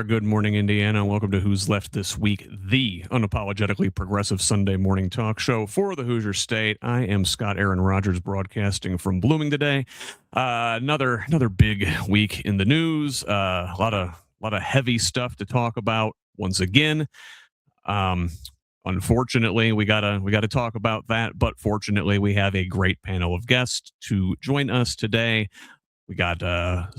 are. Good morning, Indiana. Welcome to Who's Left This Week, the unapologetically progressive Sunday morning talk show for the Hoosier State. I am Scott Aaron Rogers, broadcasting from Blooming today. Another big week in the news. A lot of heavy stuff to talk about once again. Unfortunately, we gotta talk about that, but fortunately, we have a great panel of guests to join us today. We got a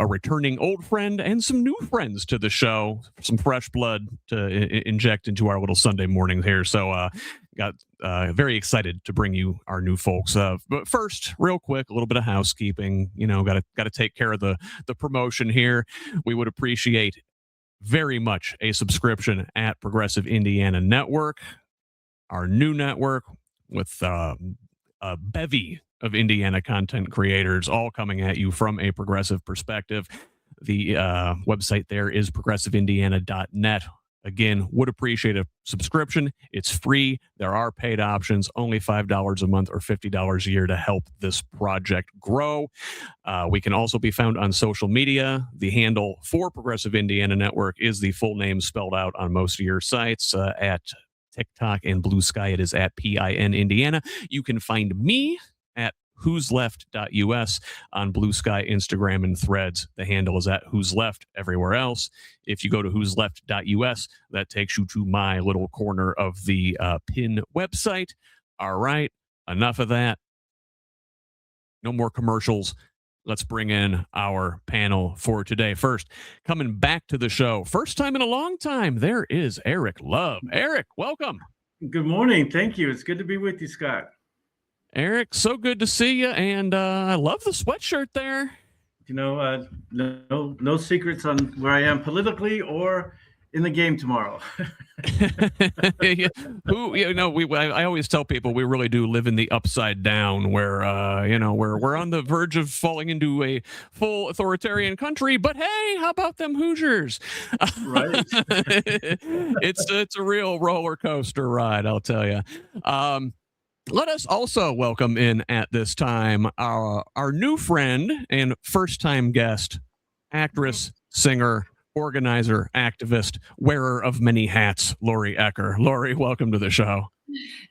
returning old friend and some new friends to the show, some fresh blood to inject into our little Sunday mornings here. So got very excited to bring you our new folks. But first, real quick, a little bit of housekeeping. You know, got to take care of the promotion here. We would appreciate very much a subscription at Progressive Indiana Network, our new network with a bevy of Indiana content creators, all coming at you from a progressive perspective. The website there is progressiveindiana.net. Again, would appreciate a subscription. It's free. There are paid options, only $5 a month or $50 a year to help this project grow. We can also be found on social media. The handle for Progressive Indiana Network is the full name spelled out on most of your sites. At TikTok and Blue Sky, it is at PIN Indiana. You can find me at HoosLeft.us on Blue Sky, Instagram, and Threads. The handle is at Who's Left everywhere else. If you go to HoosLeft.us, that takes you to my little corner of the PIN website. All right, enough of that. No more commercials. Let's bring in our panel for today. First, coming back to the show, first time in a long time, there is Eric Love. Eric, welcome. Good morning. Thank you. It's good to be with you, Scott. Eric, so good to see you, and I love the sweatshirt there. You know, no secrets on where I am politically or in the game tomorrow. I always tell people we really do live in the upside down, where we're on the verge of falling into a full authoritarian country. But hey, how about them Hoosiers? Right. It's a real roller coaster ride, I'll tell you. Let us also welcome in at this time our new friend and first-time guest, actress, singer, organizer, activist, wearer of many hats, Lori Ecker. Lori, welcome to the show.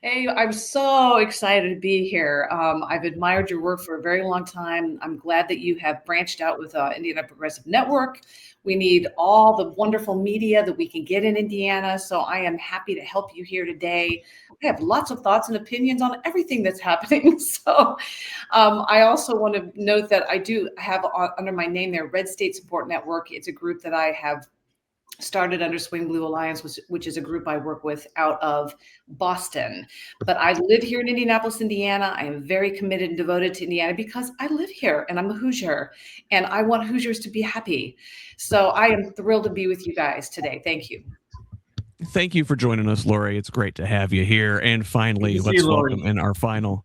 Hey, I'm so excited to be here. I've admired your work for a very long time. I'm glad that you have branched out with Indiana Progressive Network. We need all the wonderful media that we can get in Indiana. So I am happy to help you here today. I have lots of thoughts and opinions on everything that's happening. So I also want to note that I do have under my name there, Red State Support Network. It's a group that I have started under Swing Blue Alliance, which is a group I work with out of Boston. But I live here in Indianapolis, Indiana. I am very committed and devoted to Indiana because I live here and I'm a Hoosier and I want Hoosiers to be happy. So I am thrilled to be with you guys today. Thank you. Thank you for joining us, Lori. It's great to have you here. And finally, let's welcome in our final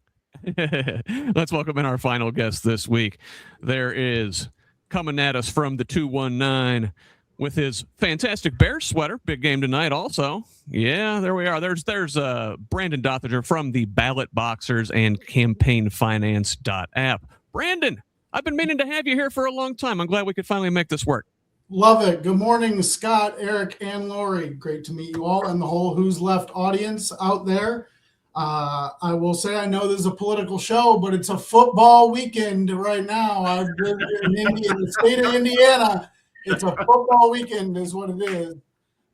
guest this week. There is, coming at us from the 219 with his fantastic Bears sweater. Big game tonight also. Yeah, there we are. There's Brandon Dothager from the Ballot Boxers and CampaignFinance.app. Brandon, I've been meaning to have you here for a long time. I'm glad we could finally make this work. Love it. Good morning, Scott, Eric, and Lori. Great to meet you all and the whole Who's Left audience out there. I will say I know this is a political show, but it's a football weekend right now. I've lived in the state of Indiana. It's a football weekend is what it is.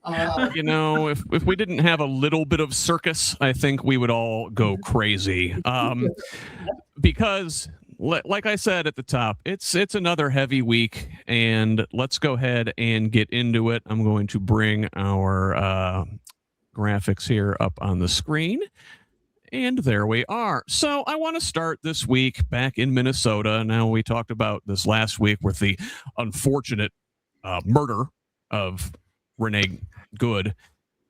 If we didn't have a little bit of circus, I think we would all go crazy. Because, like I said at the top, it's another heavy week, and let's go ahead and get into it. I'm going to bring our graphics here up on the screen. And there we are. So I want to start this week back in Minnesota. Now, we talked about this last week with the unfortunate murder of Renee Good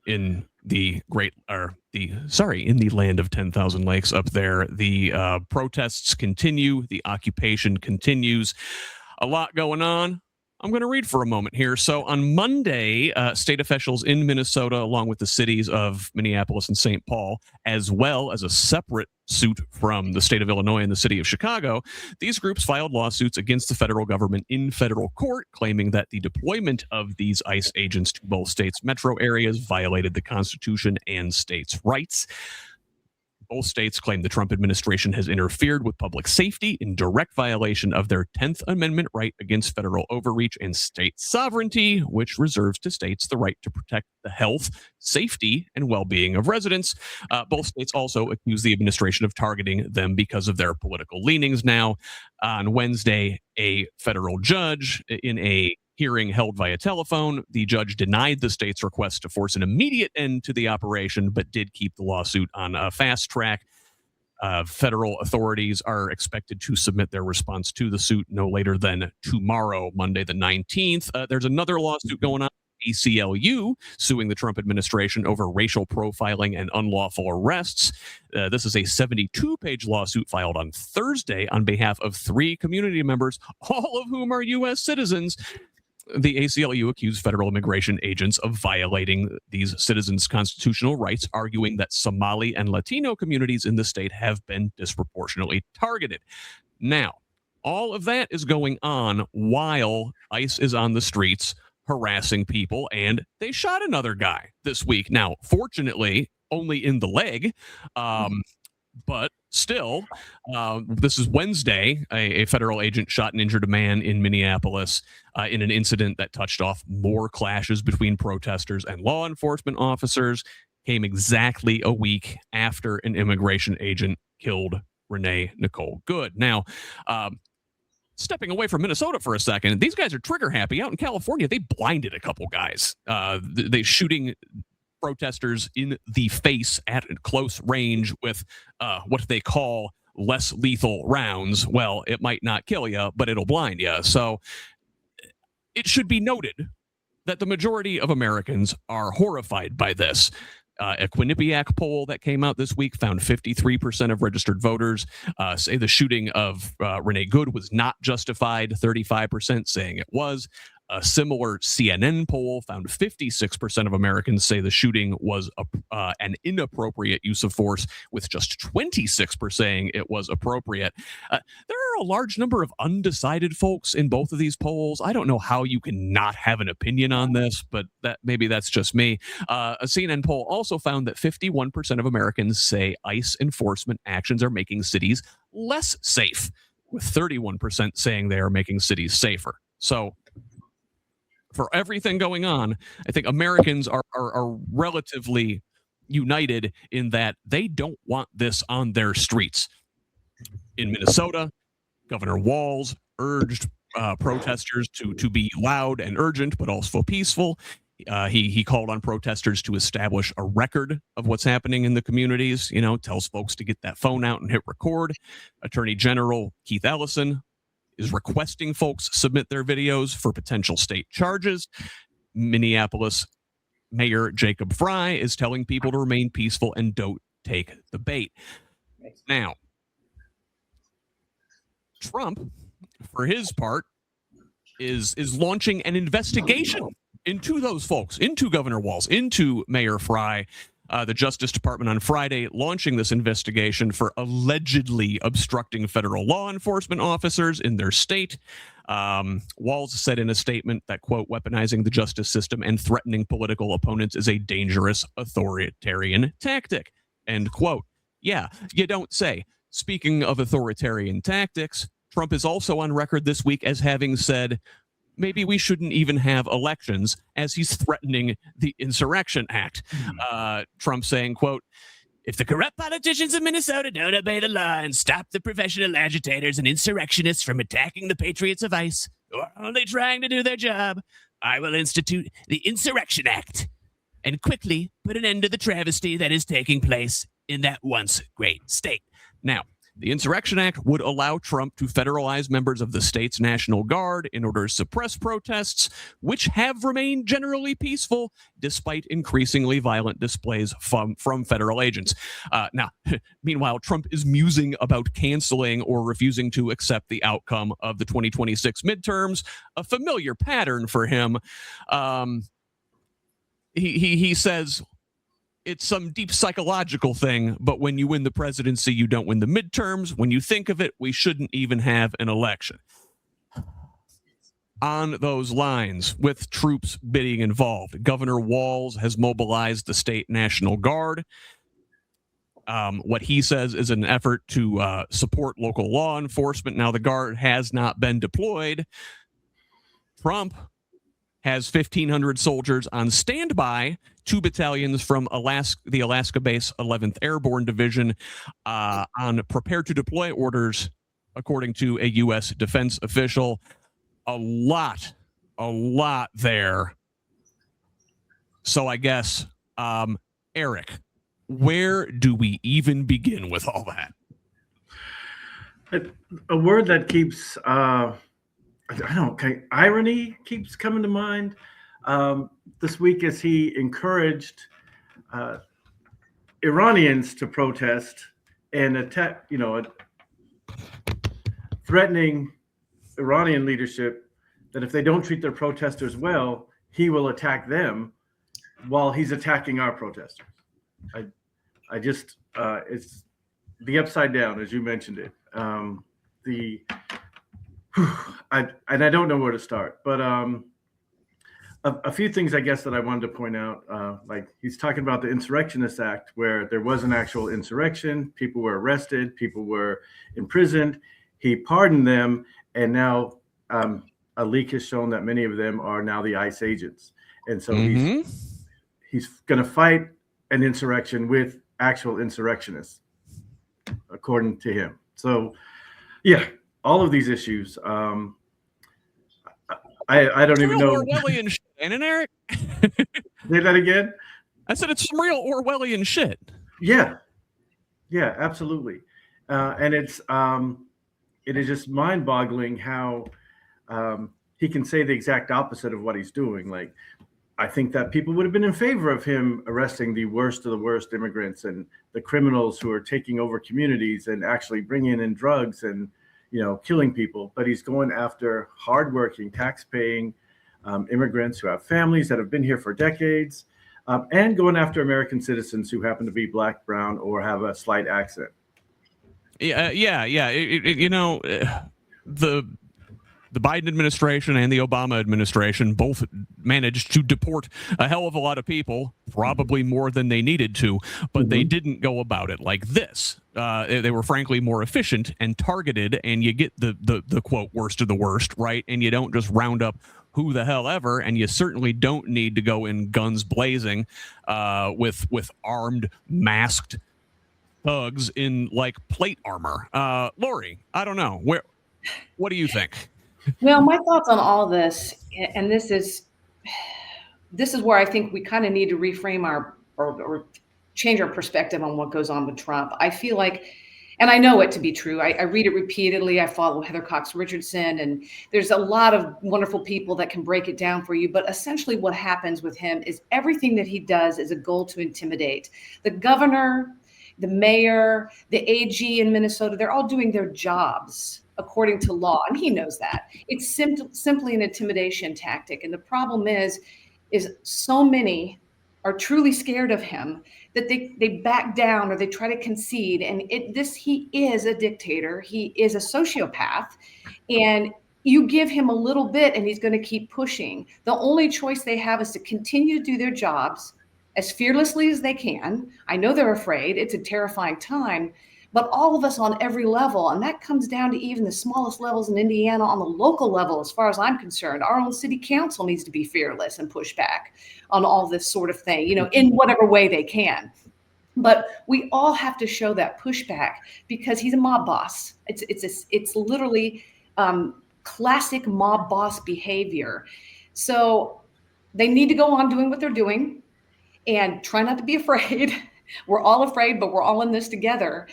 in the in the land of 10,000 lakes up there. The protests continue. The occupation continues. A lot going on. I'm going to read for a moment here. So on Monday, state officials in Minnesota, along with the cities of Minneapolis and St. Paul, as well as a separate suit from the state of Illinois and the city of Chicago, these groups filed lawsuits against the federal government in federal court, claiming that the deployment of these ICE agents to both states' metro areas violated the Constitution and states' rights. Both states claim the Trump administration has interfered with public safety in direct violation of their 10th Amendment right against federal overreach and state sovereignty, which reserves to states the right to protect the health, safety, and well-being of residents. Both states also accuse the administration of targeting them because of their political leanings. Now, on Wednesday, a federal judge in a hearing held via telephone, the judge denied the state's request to force an immediate end to the operation, but did keep the lawsuit on a fast track. Federal authorities are expected to submit their response to the suit no later than tomorrow, Monday the 19th. There's another lawsuit going on. ACLU suing the Trump administration over racial profiling and unlawful arrests. This is a 72-page lawsuit filed on Thursday on behalf of 3 community members, all of whom are U.S. citizens. The ACLU accused federal immigration agents of violating these citizens' constitutional rights, arguing that Somali and Latino communities in the state have been disproportionately targeted. Now, all of that is going on while ICE is on the streets harassing people, and they shot another guy this week. Now, fortunately, only in the leg, but still, this is Wednesday. A federal agent shot and injured a man in Minneapolis in an incident that touched off more clashes between protesters and law enforcement officers. Came exactly a week after an immigration agent killed Renee Nicole Good. Now, stepping away from Minnesota for a second, these guys are trigger happy. Out in California, they blinded a couple guys. They shooting protesters in the face at close range with what they call less lethal rounds. Well, it might not kill you, but it'll blind you. So it should be noted that the majority of Americans are horrified by this. A Quinnipiac poll that came out this week found 53% of registered voters say the shooting of Renee Good was not justified, 35% saying it was. A similar CNN poll found 56% of Americans say the shooting was an inappropriate use of force, with just 26% saying it was appropriate. There are a large number of undecided folks in both of these polls. I don't know how you can not have an opinion on this, but maybe that's just me. A CNN poll also found that 51% of Americans say ICE enforcement actions are making cities less safe, with 31% saying they are making cities safer. So, for everything going on, I think Americans are relatively united in that they don't want this on their streets. In Minnesota, Governor Walz urged protesters to be loud and urgent, but also peaceful. He called on protesters to establish a record of what's happening in the communities, tells folks to get that phone out and hit record. Attorney General Keith Ellison is requesting folks submit their videos for potential state charges. Minneapolis Mayor Jacob Fry is telling people to remain peaceful and don't take the bait. Now, Trump, for his part, is launching an investigation into those folks, into Governor Walz, into Mayor Fry. The Justice Department on Friday launching this investigation for allegedly obstructing federal law enforcement officers in their state. Walz said in a statement that, quote, weaponizing the justice system and threatening political opponents is a dangerous authoritarian tactic, end quote. Yeah, you don't say. Speaking of authoritarian tactics, Trump is also on record this week as having said, maybe we shouldn't even have elections, as he's threatening the Insurrection Act. Trump saying, quote, if the corrupt politicians of Minnesota don't obey the law and stop the professional agitators and insurrectionists from attacking the patriots of ICE, who are only trying to do their job, I will institute the Insurrection Act and quickly put an end to the travesty that is taking place in that once great state. Now, The Insurrection Act would allow Trump to federalize members of the state's National Guard in order to suppress protests, which have remained generally peaceful despite increasingly violent displays from federal agents. Now, meanwhile, Trump is musing about canceling or refusing to accept the outcome of the 2026 midterms, a familiar pattern for him. He says it's some deep psychological thing, but when you win the presidency, you don't win the midterms. When you think of it, we shouldn't even have an election. On those lines, with troops being involved, Governor Walz has mobilized the state National Guard. What he says is an effort to support local law enforcement. Now, the Guard has not been deployed. Trump has 1,500 soldiers on standby, 2 battalions from the Alaska base 11th Airborne Division on prepared to deploy orders, according to a U.S. defense official. A lot there. So I guess, Eric, where do we even begin with all that? A word that keeps... irony keeps coming to mind. This week, as he encouraged Iranians to protest and attack, threatening Iranian leadership that if they don't treat their protesters well, he will attack them while he's attacking our protesters. I just, it's the upside down, as you mentioned it. I don't know where to start, but a few things I guess that I wanted to point out, like he's talking about the Insurrectionist Act, where there was an actual insurrection, people were arrested, people were imprisoned, he pardoned them, and now a leak has shown that many of them are now the ICE agents, and so he's going to fight an insurrection with actual insurrectionists, according to him. So, yeah. All of these issues, I don't even know. Orwellian shit, ain't it, Eric? Say that again? I said it's some real Orwellian shit. Yeah, absolutely. And it is just mind-boggling how he can say the exact opposite of what he's doing. Like, I think that people would have been in favor of him arresting the worst of the worst immigrants and the criminals who are taking over communities and actually bringing in drugs and killing people, but he's going after hardworking, tax-paying immigrants who have families that have been here for decades, and going after American citizens who happen to be Black, brown, or have a slight accent. The Biden administration and the Obama administration both managed to deport a hell of a lot of people, probably more than they needed to, but they didn't go about it like this. They were frankly more efficient and targeted, and you get the quote worst of the worst, right? And you don't just round up who the hell ever, and you certainly don't need to go in guns blazing with armed, masked thugs in like plate armor. Lori, I don't know. What do you think? Well, my thoughts on all this, and this is where I think we kind of need to reframe or change our perspective on what goes on with Trump. I feel like, and I know it to be true, I read it repeatedly. I follow Heather Cox Richardson, and there's a lot of wonderful people that can break it down for you. But essentially what happens with him is everything that he does is a goal to intimidate. The governor, the mayor, the AG in Minnesota, they're all doing their jobs according to law, and he knows that. It's simply an intimidation tactic. And the problem is so many are truly scared of him that they back down or they try to concede. And he is a dictator. He is a sociopath. And you give him a little bit and he's going to keep pushing. The only choice they have is to continue to do their jobs as fearlessly as they can. I know they're afraid. It's a terrifying time. But all of us on every level, and that comes down to even the smallest levels in Indiana on the local level, as far as I'm concerned, our own city council needs to be fearless and push back on all this sort of thing, in whatever way they can. But we all have to show that pushback because he's a mob boss. It's literally classic mob boss behavior. So they need to go on doing what they're doing and try not to be afraid. We're all afraid, but we're all in this together.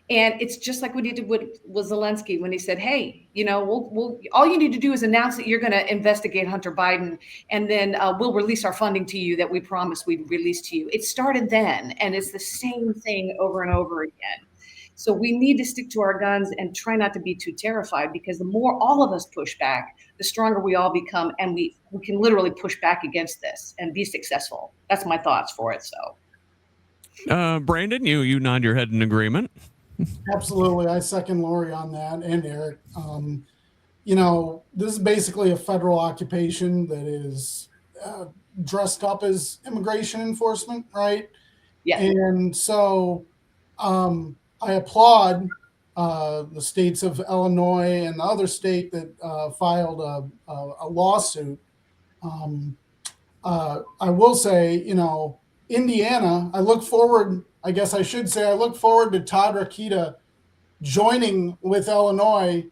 And it's just like what he did with Zelensky when he said, hey, we'll all you need to do is announce that you're going to investigate Hunter Biden, and then we'll release our funding to you that we promised we'd release to you. It started then, and it's the same thing over and over again. So we need to stick to our guns and try not to be too terrified, because the more all of us push back, the stronger we all become, and we can literally push back against this and be successful. That's my thoughts for it. So, Brandon, you nod your head in agreement. Absolutely. I second Lori on that, and Eric. This is basically a federal occupation that is dressed up as immigration enforcement, right? Yeah. And so I applaud the states of Illinois and the other state that filed a lawsuit. I will say, Indiana, I look forward to Todd Rokita joining with Illinois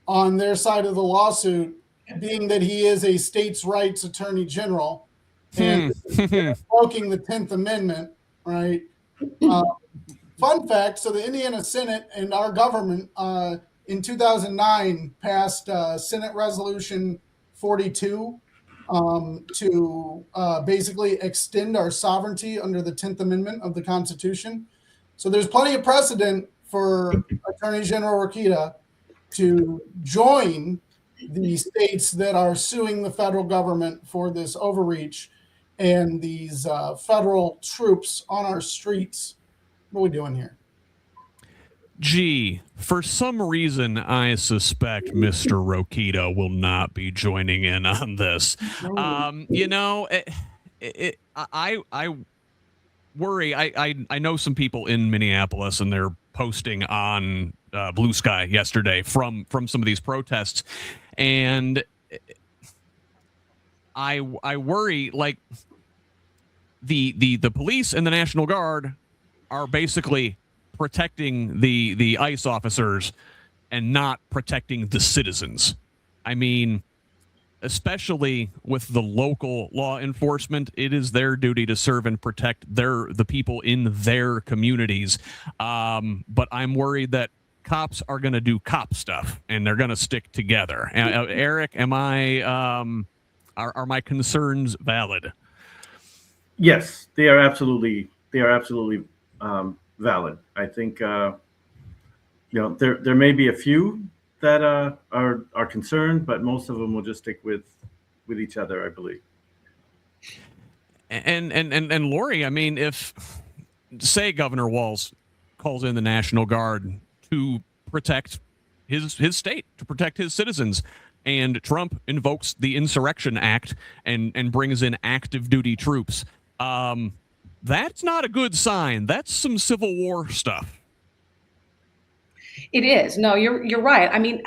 on their side of the lawsuit, being that he is a states' rights attorney general and invoking the 10th Amendment, right? Fun fact, so the Indiana Senate and our government in 2009 passed Senate Resolution 42 to basically extend our sovereignty under the 10th Amendment of the Constitution. So there's plenty of precedent for Attorney General Rokita to join the states that are suing the federal government for this overreach and these federal troops on our streets. What are we doing here? Gee, for some reason, I suspect Mr. Rokita will not be joining in on this. I worry. I know some people in Minneapolis, and they're posting on Blue Sky yesterday from some of these protests, and I worry, like the police and the National Guard are basically protecting the ICE officers and not protecting the citizens. I mean, especially with the local law enforcement, it is their duty to serve and protect the people in their communities. But I'm worried that cops are going to do cop stuff and they're going to stick together. Eric, are my concerns valid? Yes, they are absolutely valid. I think there may be a few that are concerned, but most of them will just stick with each other, I believe. And Lori, I mean, if say Governor Walz calls in the National Guard to protect his state, to protect his citizens, and Trump invokes the Insurrection Act and brings in active duty troops, that's not a good sign. That's some Civil War stuff. It is. No, you're right. I mean,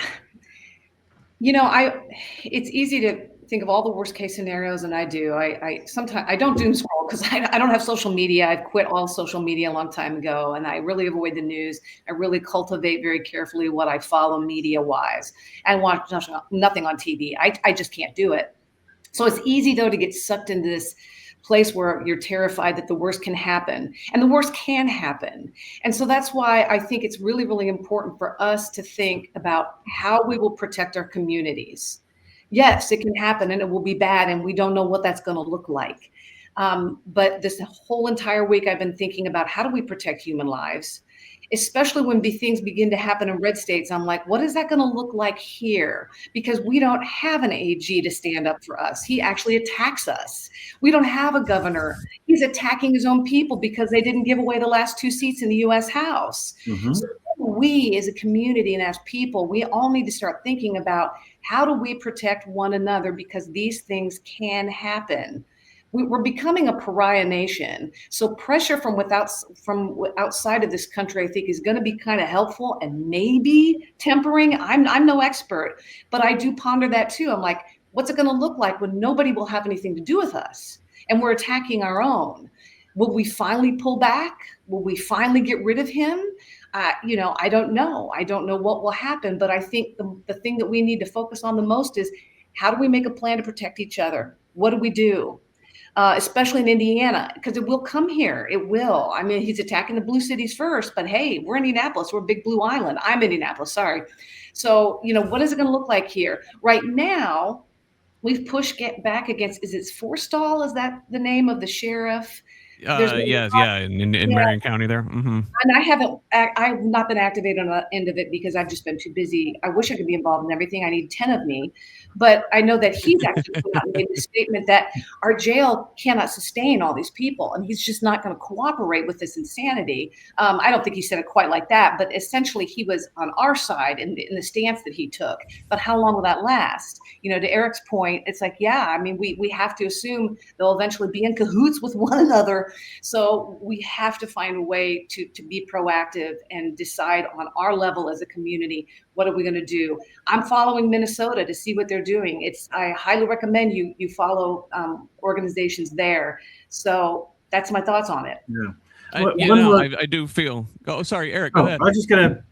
it's easy to think of all the worst case scenarios, and I do. I sometimes I don't doom scroll because I don't have social media. I've quit all social media a long time ago, and I really avoid the news. I really cultivate very carefully what I follow media wise. I watch nothing on TV. I just can't do it. So it's easy though to get sucked into this place where you're terrified that the worst can happen, and the worst can happen. And so that's why I think it's really, really important for us to think about how we will protect our communities. Yes, it can happen and it will be bad, and we don't know what that's going to look like. But this whole entire week I've been thinking about how do we protect human lives, especially when things begin to happen in red states. I'm like, what is that going to look like here? Because we don't have an AG to stand up for us. He actually attacks us. We don't have a governor. He's attacking his own people because they didn't give away the last 2 seats in the U.S. House. Mm-hmm. So we as a community and as people, we all need to start thinking about how do we protect one another, because these things can happen. We're becoming a pariah nation. So pressure from outside of this country, I think, is going to be kind of helpful and maybe tempering. I'm no expert, but I do ponder that too. I'm like, what's it going to look like when nobody will have anything to do with us and we're attacking our own? Will we finally pull back? Will we finally get rid of him? I don't know. I don't know what will happen, but I think the thing that we need to focus on the most is how do we make a plan to protect each other? What do we do? especially in Indiana, because it will come here. It will. I mean, he's attacking the blue cities first, but hey, we're Indianapolis. We're a big blue island. I'm Indianapolis, sorry. So, what is it going to look like here? Right now, we've pushed back against, is it Forstall? Is that the name of the sheriff? In Marion County there. Mm-hmm. And I've not been activated on the end of it because I've just been too busy. I wish I could be involved in everything. I need 10 of me. But I know that he's actually put out and made the statement that our jail cannot sustain all these people, and he's just not going to cooperate with this insanity. I don't think he said it quite like that, but essentially he was on our side in the stance that he took. But how long will that last? To Eric's point, it's like, yeah, I mean, we have to assume they'll eventually be in cahoots with one another. So we have to find a way to be proactive and decide on our level as a community, what are we going to do? I'm following Minnesota to see what they're doing. I highly recommend you follow organizations there. So that's my thoughts on it. Yeah. I do feel. Oh, sorry, Eric. Go ahead. I was just gonna,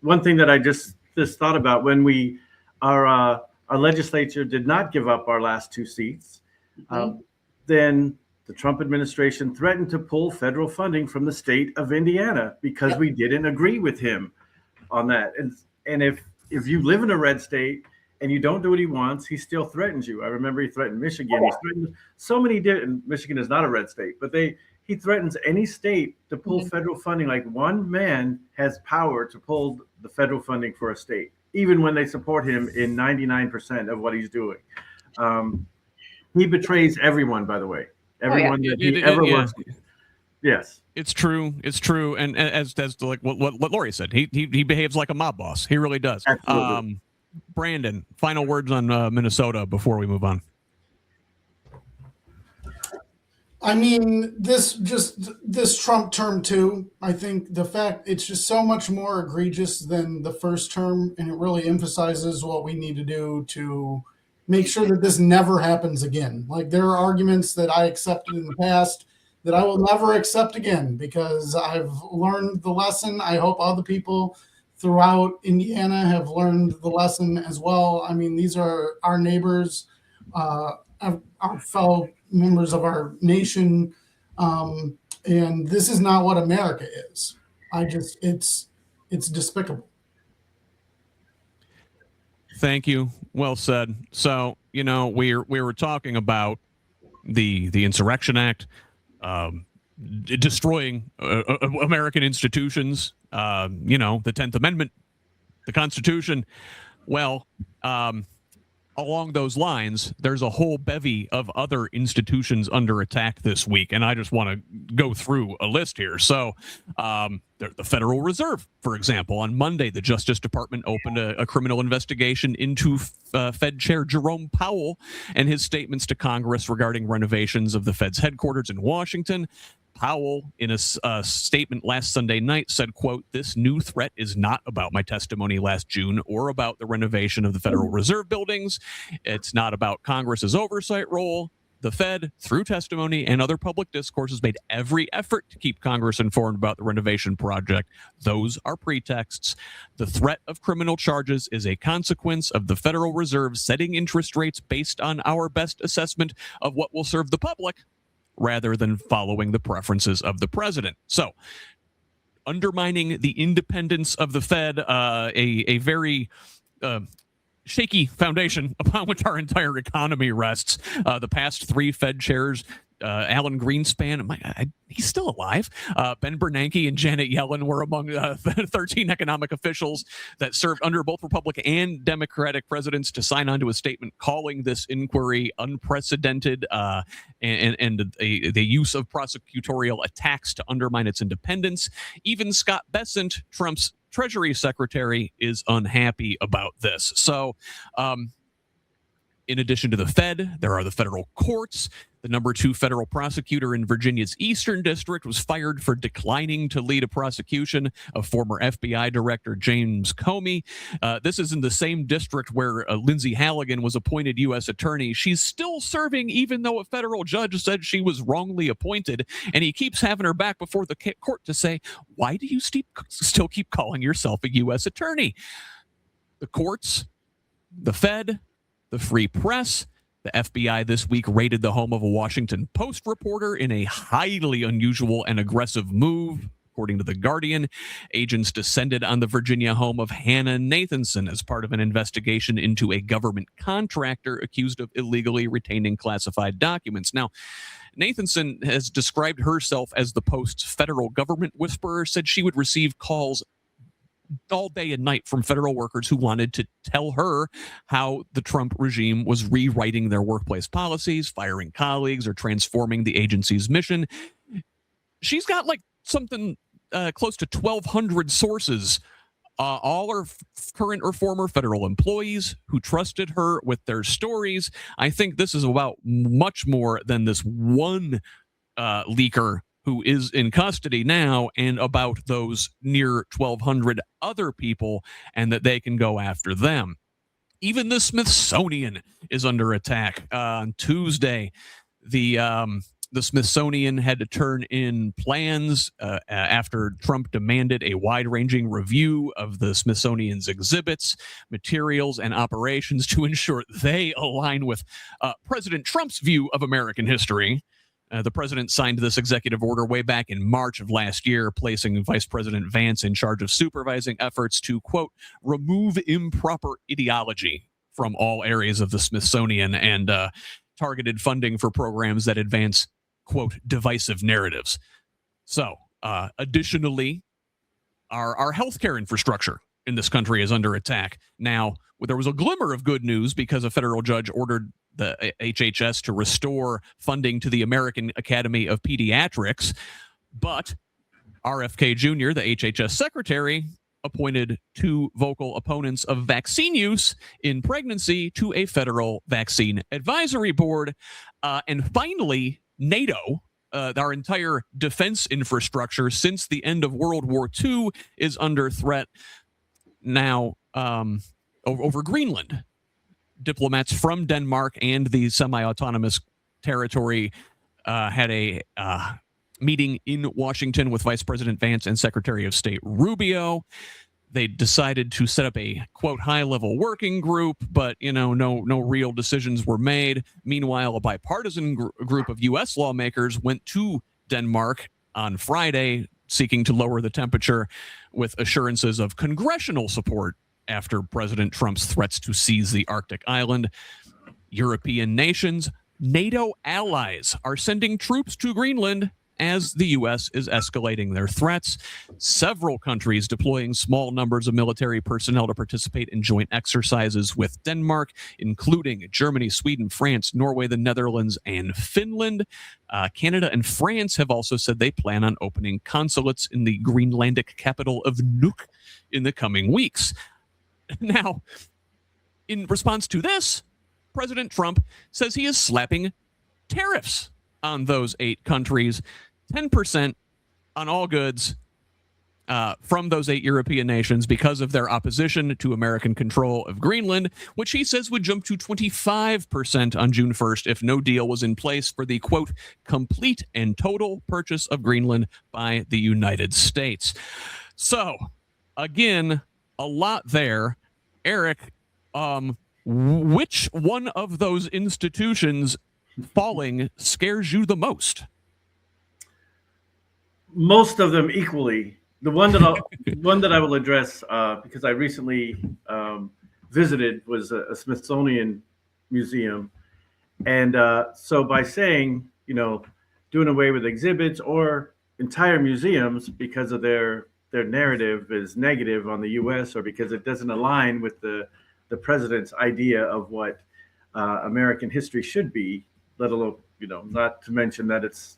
one thing that I just thought about when our legislature did not give up our last 2 seats, then the Trump administration threatened to pull federal funding from the state of Indiana because we didn't agree with him on that. And if you live in a red state and you don't do what he wants, he still threatens you. I remember he threatened Michigan. He threatened so many different. Michigan is not a red state, but he threatens any state to pull federal funding. Like, one man has power to pull the federal funding for a state, even when they support him in 99% of what he's doing. He betrays everyone, by the way. Everyone that he ever works with. Yes, it's true. And as like what Lori said, he behaves like a mob boss. He really does. Absolutely. Brandon, final words on Minnesota before we move on. I mean, this Trump term too, I think the fact it's just so much more egregious than the first term, and it really emphasizes what we need to do to make sure that this never happens again. Like, there are arguments that I accepted in the past that I will never accept again because I've learned the lesson. I hope other people throughout Indiana have learned the lesson as well. I mean, these are our neighbors, our fellow members of our nation, and this is not what America is. It's despicable. Thank you. Well said. So, we were talking about the Insurrection Act, destroying American institutions, the 10th Amendment, the Constitution. Well, along those lines, there's a whole bevy of other institutions under attack this week, and I just want to go through a list here. So, the Federal Reserve, for example, on Monday, the Justice Department opened a criminal investigation into Fed Chair Jerome Powell and his statements to Congress regarding renovations of the Fed's headquarters in Washington. Powell, in a statement last Sunday night, said, quote, "This new threat is not about my testimony last June or about the renovation of the Federal Reserve buildings. It's not about Congress's oversight role. The Fed, through testimony and other public discourse, has made every effort to keep Congress informed about the renovation project. Those are pretexts. The threat of criminal charges is a consequence of the Federal Reserve setting interest rates based on our best assessment of what will serve the public, rather than following the preferences of the president." So, undermining the independence of the Fed, a very shaky foundation upon which our entire economy rests. The past 3 Fed chairs, Alan Greenspan, he's still alive. Ben Bernanke and Janet Yellen were among the 13 economic officials that served under both Republican and Democratic presidents to sign on to a statement calling this inquiry unprecedented and the use of prosecutorial attacks to undermine its independence. Even Scott Bessent, Trump's Treasury Secretary, is unhappy about this. So, in addition to the Fed, there are the federal courts. The number 2 federal prosecutor in Virginia's Eastern District was fired for declining to lead a prosecution of former FBI Director James Comey. This is in the same district where Lindsay Halligan was appointed U.S. Attorney. She's still serving, even though a federal judge said she was wrongly appointed, and he keeps having her back before the court to say, why do you still keep calling yourself a U.S. Attorney? The courts, the Fed, the free press, The FBI this week raided the home of a Washington Post reporter in a highly unusual and aggressive move. According to The Guardian, agents descended on the Virginia home of Hannah Nathanson as part of an investigation into a government contractor accused of illegally retaining classified documents. Now, Nathanson has described herself as the Post's federal government whisperer, said she would receive calls all day and night from federal workers who wanted to tell her how the Trump regime was rewriting their workplace policies, firing colleagues, or transforming the agency's mission. She's got like something close to 1,200 sources. All are current or former federal employees who trusted her with their stories. I think this is about much more than this one leaker who is in custody now, and about those near 1,200 other people, and that they can go after them. Even the Smithsonian is under attack. On Tuesday, the Smithsonian had to turn in plans after Trump demanded a wide-ranging review of the Smithsonian's exhibits, materials, and operations to ensure they align with President Trump's view of American history. The president signed this executive order way back in March of last year, placing Vice President Vance in charge of supervising efforts to, quote, remove improper ideology from all areas of the Smithsonian and targeted funding for programs that advance, quote, divisive narratives. So, additionally, our healthcare infrastructure in this country is under attack. Now, there was a glimmer of good news because a federal judge ordered the HHS to restore funding to the American Academy of Pediatrics, but RFK Jr., the HHS secretary, appointed two vocal opponents of vaccine use in pregnancy to a federal vaccine advisory board. And finally, NATO, our entire defense infrastructure since the end of World War II, is under threat now over Greenland. Diplomats from Denmark and the semi-autonomous territory had a meeting in Washington with Vice President Vance and Secretary of State Rubio. They decided to set up a, quote, high-level working group, but, no real decisions were made. Meanwhile, a bipartisan group of U.S. lawmakers went to Denmark on Friday, seeking to lower the temperature with assurances of congressional support after President Trump's threats to seize the Arctic island. European nations, NATO allies are sending troops to Greenland as the U.S. is escalating their threats. Several countries deploying small numbers of military personnel to participate in joint exercises with Denmark, including Germany, Sweden, France, Norway, the Netherlands, and Finland. Canada and France have also said they plan on opening consulates in the Greenlandic capital of Nuuk in the coming weeks. Now, in response to this, President Trump says he is slapping tariffs on those 8 countries, 10% on all goods from those 8 European nations because of their opposition to American control of Greenland, which he says would jump to 25% on June 1st if no deal was in place for the, quote, complete and total purchase of Greenland by the United States. So, again, a lot there. Eric, which one of those institutions falling scares you the most? Most of them equally. The one that I will address because I recently visited was a Smithsonian museum, and so by saying doing away with exhibits or entire museums because of their narrative is negative on the U.S. or because it doesn't align with the president's idea of what American history should be, let alone, not to mention that it's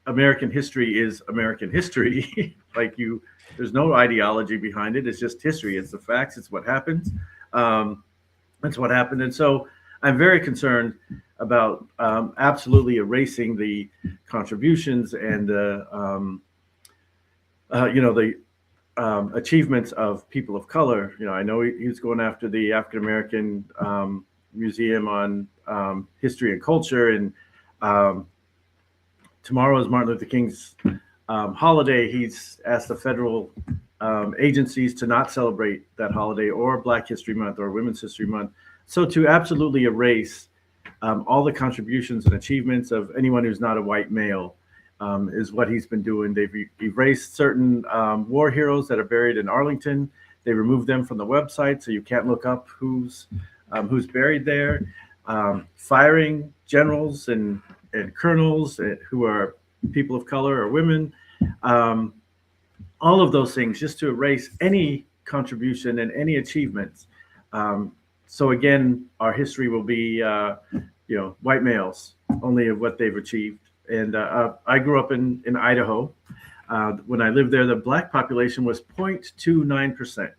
American history is American history. There's no ideology behind it. It's just history. It's the facts. It's what happens. That's what happened. And so I'm very concerned about absolutely erasing the contributions and the achievements of people of color. I know he's going after the African American Museum on History and Culture, and tomorrow is Martin Luther King's holiday. He's asked the federal agencies to not celebrate that holiday or Black History Month or Women's History Month. So to absolutely erase all the contributions and achievements of anyone who's not a white male is what he's been doing. They've erased certain war heroes that are buried in Arlington. They removed them from the website, so you can't look up who's buried there. Firing generals and colonels who are people of color or women. All of those things, just to erase any contribution and any achievements. So again, our history will be, white males, only of what they've achieved. And I grew up in Idaho. When I lived there, the Black population was 0.29%.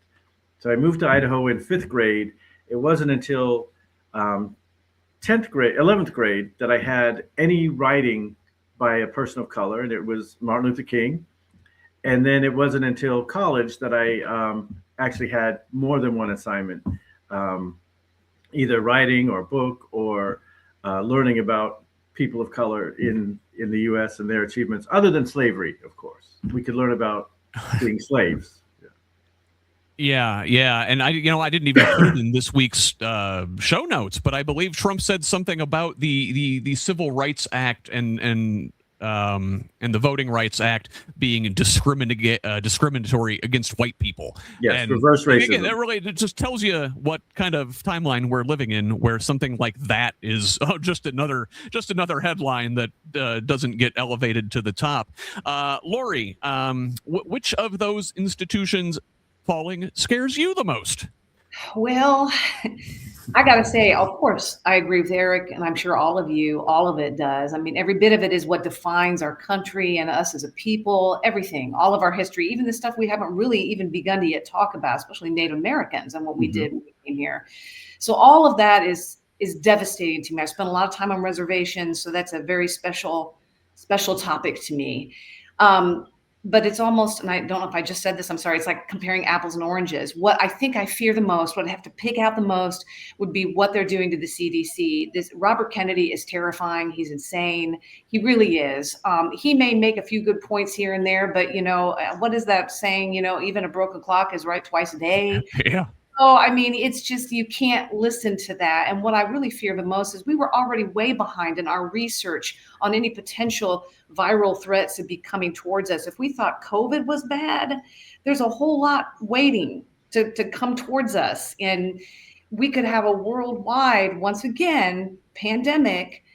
So I moved to Idaho in 5th grade. It wasn't until 11th grade that I had any writing by a person of color, and it was Martin Luther King. And then it wasn't until college that I actually had more than one assignment, either writing or book or learning about people of color in the U.S. and their achievements, other than slavery, of course. We could learn about being slaves. Yeah, and I didn't even put it in this week's show notes, but I believe Trump said something about the Civil Rights Act and the Voting Rights Act being discriminatory against white people. Yes, and reverse racism. Again, that really just tells you what kind of timeline we're living in, where something like that is just another headline that doesn't get elevated to the top. Lori, which of those institutions falling scares you the most? Well, I got to say, of course, I agree with Eric, and I'm sure all of it does. I mean, every bit of it is what defines our country and us as a people, everything, all of our history, even the stuff we haven't really even begun to yet talk about, especially Native Americans and what we did when we came here. So all of that is devastating to me. I spent a lot of time on reservations, so that's a very special topic to me. But it's almost, and I don't know if I just said this, I'm sorry, it's like comparing apples and oranges. What I think I fear the most, what I have to pick out the most would be what they're doing to the CDC. This Robert Kennedy is terrifying. He's insane. He really is. He may make a few good points here and there, but what is that saying? Even a broken clock is right twice a day. Yeah. Oh, I mean, it's just, you can't listen to that. And what I really fear the most is we were already way behind in our research on any potential viral threats to be coming towards us. If we thought COVID was bad, there's a whole lot waiting to come towards us. And we could have a worldwide, once again, pandemic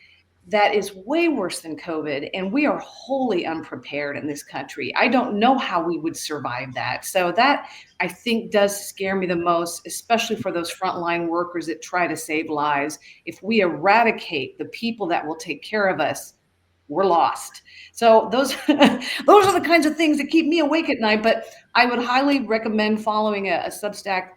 that is way worse than COVID. And we are wholly unprepared in this country. I don't know how we would survive that. So that, I think, does scare me the most, especially for those frontline workers that try to save lives. If we eradicate the people that will take care of us, we're lost. So those those are the kinds of things that keep me awake at night. But I would highly recommend following a Substack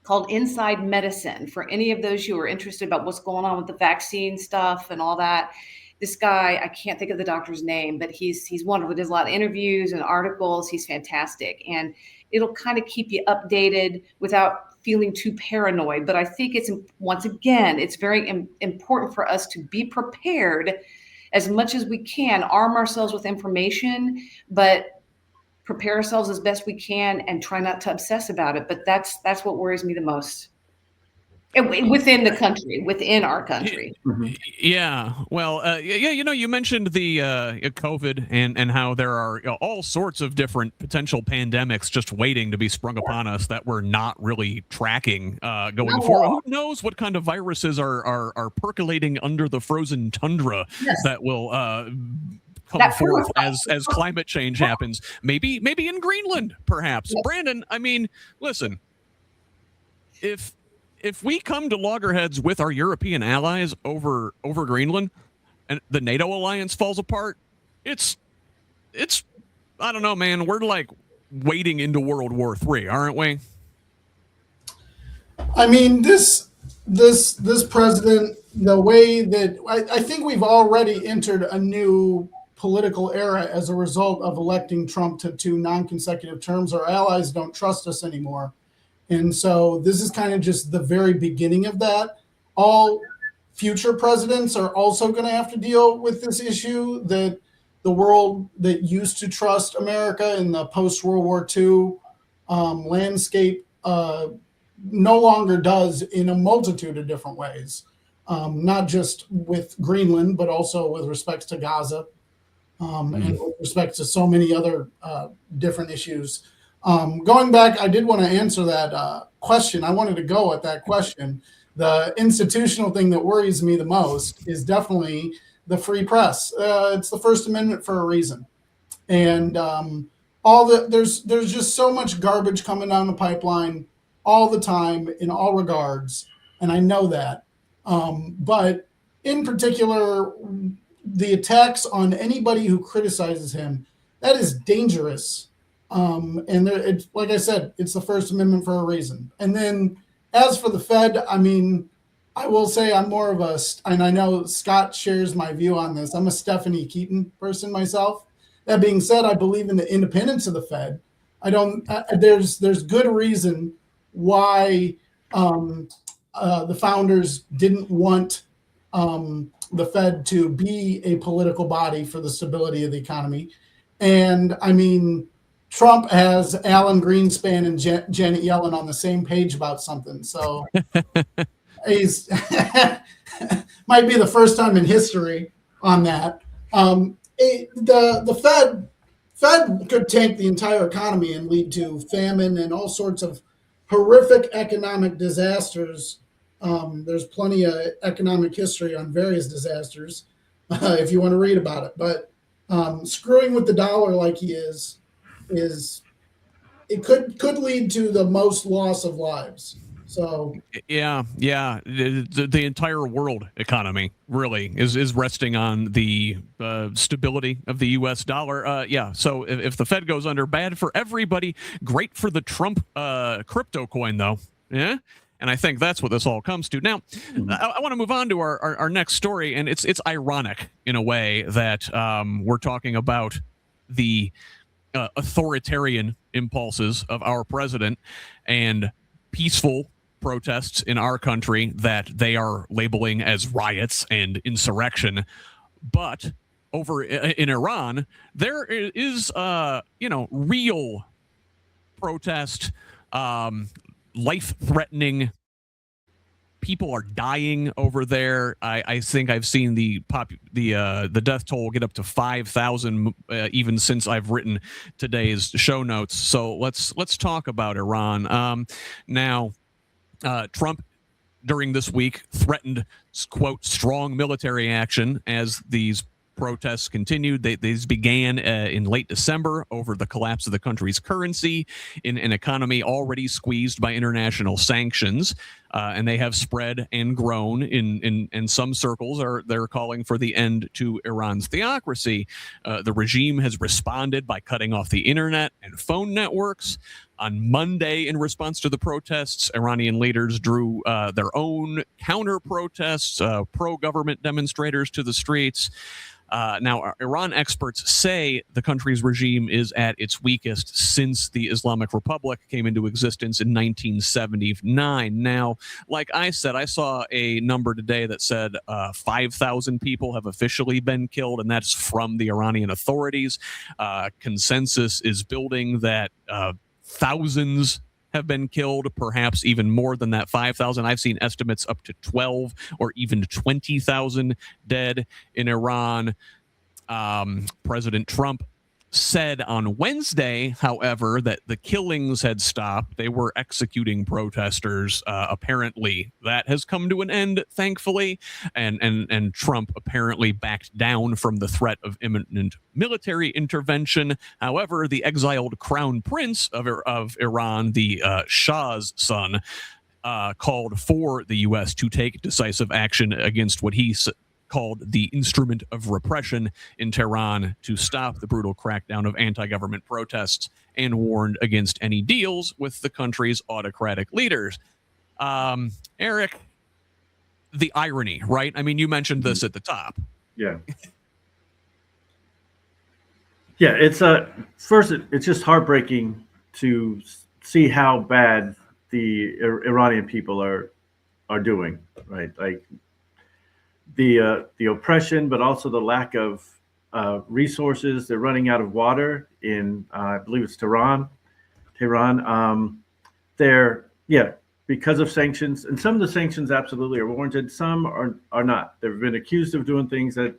called Inside Medicine for any of those who are interested about what's going on with the vaccine stuff and all that. This guy, I can't think of the doctor's name, but he's wonderful. He does a lot of interviews and articles. He's fantastic. And it'll kind of keep you updated without feeling too paranoid. But I think once again, it's very important for us to be prepared as much as we can, arm ourselves with information, but prepare ourselves as best we can and try not to obsess about it. But that's what worries me the most. Within the country, within our country. Yeah. Well, you mentioned the COVID and how there are all sorts of different potential pandemics just waiting to be sprung upon us that we're not really tracking going forward. Who knows what kind of viruses are percolating under the frozen tundra that will come forth as climate change happens. Maybe in Greenland, perhaps. Yes. Brandon, I mean, listen, if we come to loggerheads with our European allies over Greenland and the NATO alliance falls apart, it's I don't know, man, we're like wading into World War III, aren't we? I mean, this president, the way that I think we've already entered a new political era as a result of electing Trump to 2 non-consecutive terms. Our allies don't trust us anymore. And so this is kind of just the very beginning of that. All future presidents are also going to have to deal with this issue, that the world that used to trust America in the post-World War II landscape no longer does in a multitude of different ways. not just with Greenland, but also with respect to Gaza, and with respect to so many other different issues. Going back, I did want to answer that question. I wanted to go at that question. The institutional thing that worries me the most is definitely the free press. It's the First Amendment for a reason. And there's just so much garbage coming down the pipeline all the time in all regards. And I know that. But in particular, the attacks on anybody who criticizes him, that is dangerous. And it's like I said, it's the First Amendment for a reason. And then as for the Fed, I mean, I will say I'm more of and I know Scott shares my view on this. I'm a Stephanie Keaton person myself. That being said, I believe in the independence of the Fed. There's good reason why the founders didn't want the Fed to be a political body for the stability of the economy. And I mean, Trump has Alan Greenspan and Janet Yellen on the same page about something. So he's might be the first time in history on that. The Fed could tank the entire economy and lead to famine and all sorts of horrific economic disasters. There's plenty of economic history on various disasters if you want to read about it. But screwing with the dollar like he is it could lead to the most loss of lives. So yeah, the entire world economy really is resting on the stability of the U.S. dollar. So if the Fed goes under, bad for everybody. Great for the Trump crypto coin, though. Yeah. And I think that's what this all comes to. Now, I want to move on to our next story, and it's ironic in a way that we're talking about the authoritarian impulses of our president and peaceful protests in our country that they are labeling as riots and insurrection. But over in Iran, there is, real protest, life-threatening. People are dying over there. I think I've seen the death toll get up to 5,000 even since I've written today's show notes. So let's talk about Iran. Now, Trump during this week threatened, quote, strong military action as these protests continued. These began in late December over the collapse of the country's currency in an economy already squeezed by international sanctions. And they have spread and grown in some circles. They're calling for the end to Iran's theocracy. The regime has responded by cutting off the internet and phone networks. On Monday, in response to the protests, Iranian leaders drew their own counter-protests, pro-government demonstrators to the streets. Now, Iran experts say the country's regime is at its weakest since the Islamic Republic came into existence in 1979. Now, like I said, I saw a number today that said 5,000 people have officially been killed, and that's from the Iranian authorities. Consensus is building that thousands have been killed, perhaps even more than that 5,000. I've seen estimates up to 12 or even 20,000 dead in Iran. President Trump said on Wednesday, however, that the killings had stopped. They were executing protesters. Apparently, that has come to an end, thankfully. And Trump apparently backed down from the threat of imminent military intervention. However, the exiled crown prince of Iran, the Shah's son, called for the U.S. to take decisive action against what he called the instrument of repression in Tehran to stop the brutal crackdown of anti-government protests and warned against any deals with the country's autocratic leaders. Eric, the irony, right? I mean, you mentioned this at the top. Yeah. Yeah, it's it's just heartbreaking to see how bad the Iranian people are doing, right? Like the oppression, but also the lack of resources. They're running out of water in, I believe it's Tehran. They're because of sanctions, and some of the sanctions absolutely are warranted, some are not. They've been accused of doing things that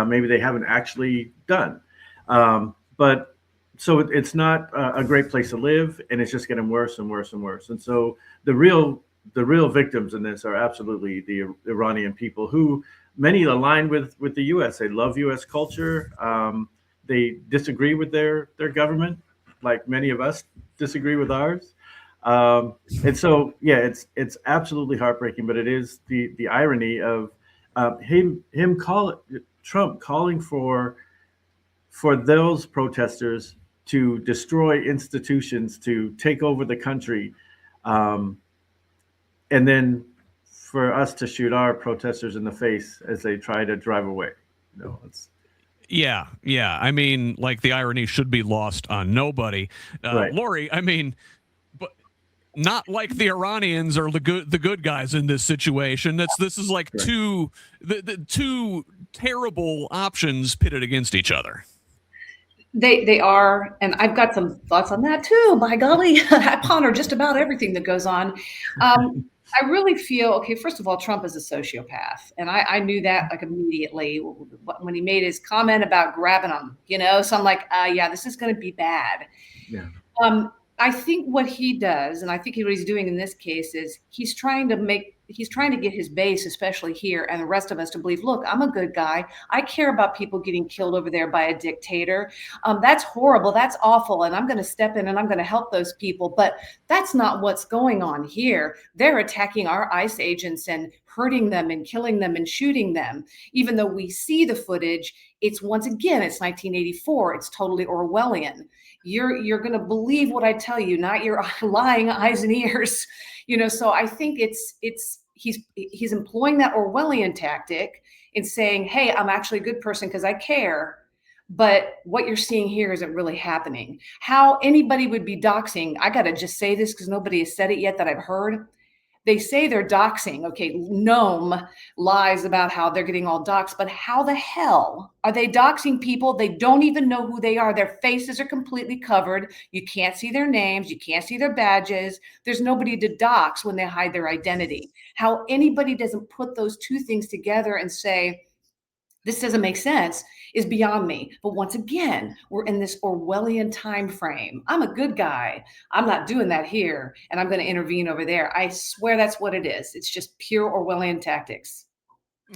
maybe they haven't actually done. But so it's not a great place to live, and it's just getting worse and worse and worse. And so the real victims in this are absolutely the Iranian people, who many align with the U.S. They love U.S. culture. They disagree with their government, like many of us disagree with ours. And so, yeah, it's absolutely heartbreaking, but it is the irony of Trump calling for those protesters to destroy institutions, to take over the country, and then for us to shoot our protesters in the face as they try to drive away. It's Yeah. I mean, like, the irony should be lost on nobody. Right. Lori, I mean, but not like the Iranians are the good guys in this situation. This is like Right. two terrible options pitted against each other. They are, and I've got some thoughts on that too. By golly, I ponder just about everything that goes on. I really feel, okay, first of all, Trump is a sociopath. And I knew that like immediately when he made his comment about grabbing him, so I'm like, yeah, this is going to be bad. Yeah. I think what he does, and I think what he's doing in this case, is he's trying to get his base, especially here, and the rest of us to believe, look, I'm a good guy. I care about people getting killed over there by a dictator. That's horrible. That's awful. And I'm going to step in and I'm going to help those people. But that's not what's going on here. They're attacking our ICE agents and hurting them and killing them and shooting them. Even though we see the footage, it's 1984. It's totally Orwellian. You're going to believe what I tell you, not your lying eyes and ears. So I think he's employing that Orwellian tactic in saying, hey, I'm actually a good person because I care. But what you're seeing here isn't really happening. How anybody would be doxing, I got to just say this because nobody has said it yet that I've heard. They say they're doxing. Okay, Noam lies about how they're getting all doxed, but how the hell are they doxing people? They don't even know who they are. Their faces are completely covered. You can't see their names. You can't see their badges. There's nobody to dox when they hide their identity. How anybody doesn't put those two things together and say, this doesn't make sense, is beyond me. But once again, we're in this Orwellian time frame. I'm a good guy. I'm not doing that here, and I'm going to intervene over there. I swear that's what it is. It's just pure Orwellian tactics.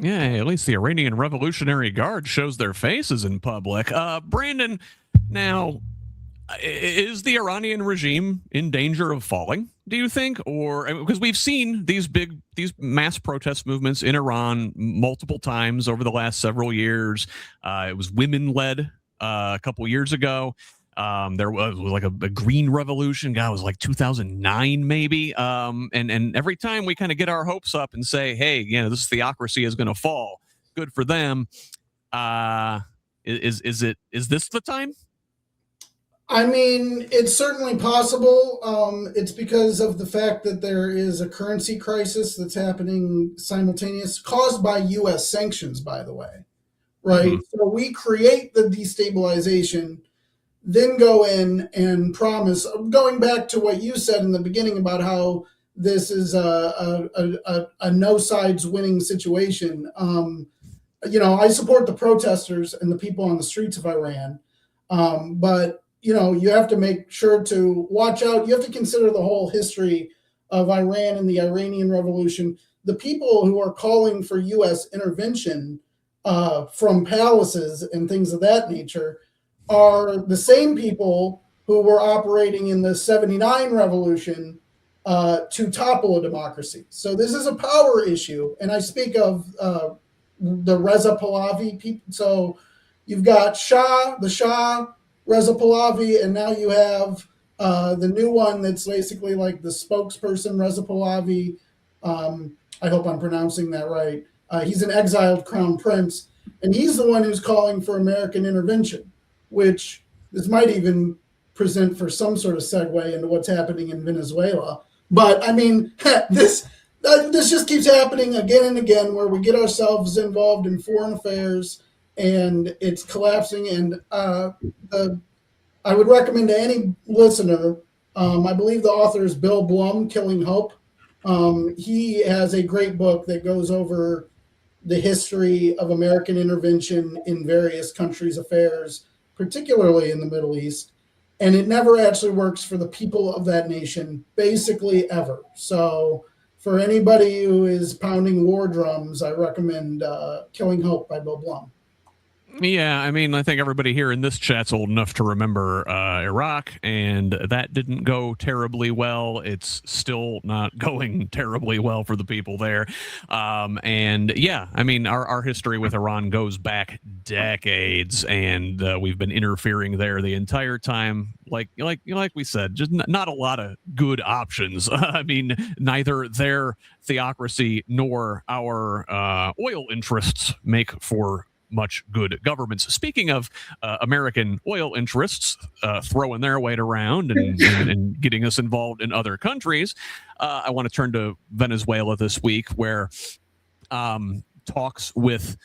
Yeah, at least the Iranian Revolutionary Guard shows their faces in public. Brandon, now, is the Iranian regime in danger of falling, do you think? Or because we've seen these mass protest movements in Iran multiple times over the last several years. It was women-led a couple years ago. There was like a green revolution. God, it was like 2009 maybe. And every time we kind of get our hopes up and say, hey, this theocracy is going to fall. Good for them. Is this the time? I mean, it's certainly possible. It's because of the fact that there is a currency crisis that's happening simultaneous, caused by U.S. sanctions, by the way, right? Mm-hmm. So we create the destabilization, then go in and promise, going back to what you said in the beginning about how this is a no sides winning situation. I support the protesters and the people on the streets of Iran, but you have to make sure to watch out. You have to consider the whole history of Iran and the Iranian Revolution. The people who are calling for U.S. intervention from palaces and things of that nature are the same people who were operating in the 79 revolution to topple a democracy. So this is a power issue. And I speak of the Reza Pahlavi people. So you've got the Shah, Reza Pahlavi, and now you have the new one that's basically like the spokesperson, Reza Pahlavi. I hope I'm pronouncing that right. He's an exiled crown prince, and he's the one who's calling for American intervention, which this might even present for some sort of segue into what's happening in Venezuela. But I mean, this just keeps happening again and again, where we get ourselves involved in foreign affairs and it's collapsing. And I would recommend to any listener, I believe the author is Bill Blum, Killing Hope. He has a great book that goes over the history of American intervention in various countries' affairs, particularly in the Middle East. And it never actually works for the people of that nation, basically ever. So for anybody who is pounding war drums, I recommend Killing Hope by Bill Blum. Yeah, I mean, I think everybody here in this chat's old enough to remember Iraq, and that didn't go terribly well. It's still not going terribly well for the people there. And yeah, I mean, our history with Iran goes back decades, and we've been interfering there the entire time. Like we said, just not a lot of good options. I mean, neither their theocracy nor our oil interests make for much good governments. Speaking of American oil interests throwing their weight around and getting us involved in other countries, I want to turn to Venezuela this week, where talks with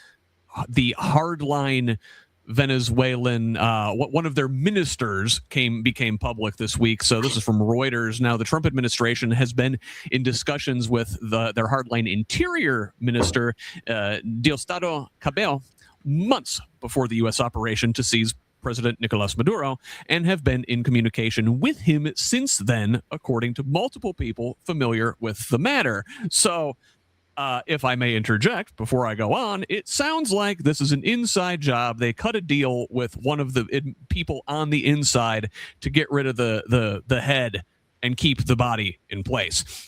the hardline Venezuelan, one of their ministers became public this week. So this is from Reuters. Now, the Trump administration has been in discussions with their hardline interior minister, Diosdado Cabello, months before the U.S. operation to seize President Nicolas Maduro, and have been in communication with him since then, according to multiple people familiar with the matter. So, if I may interject before I go on, it sounds like this is an inside job. They cut a deal with one of the people on the inside to get rid of the head and keep the body in place.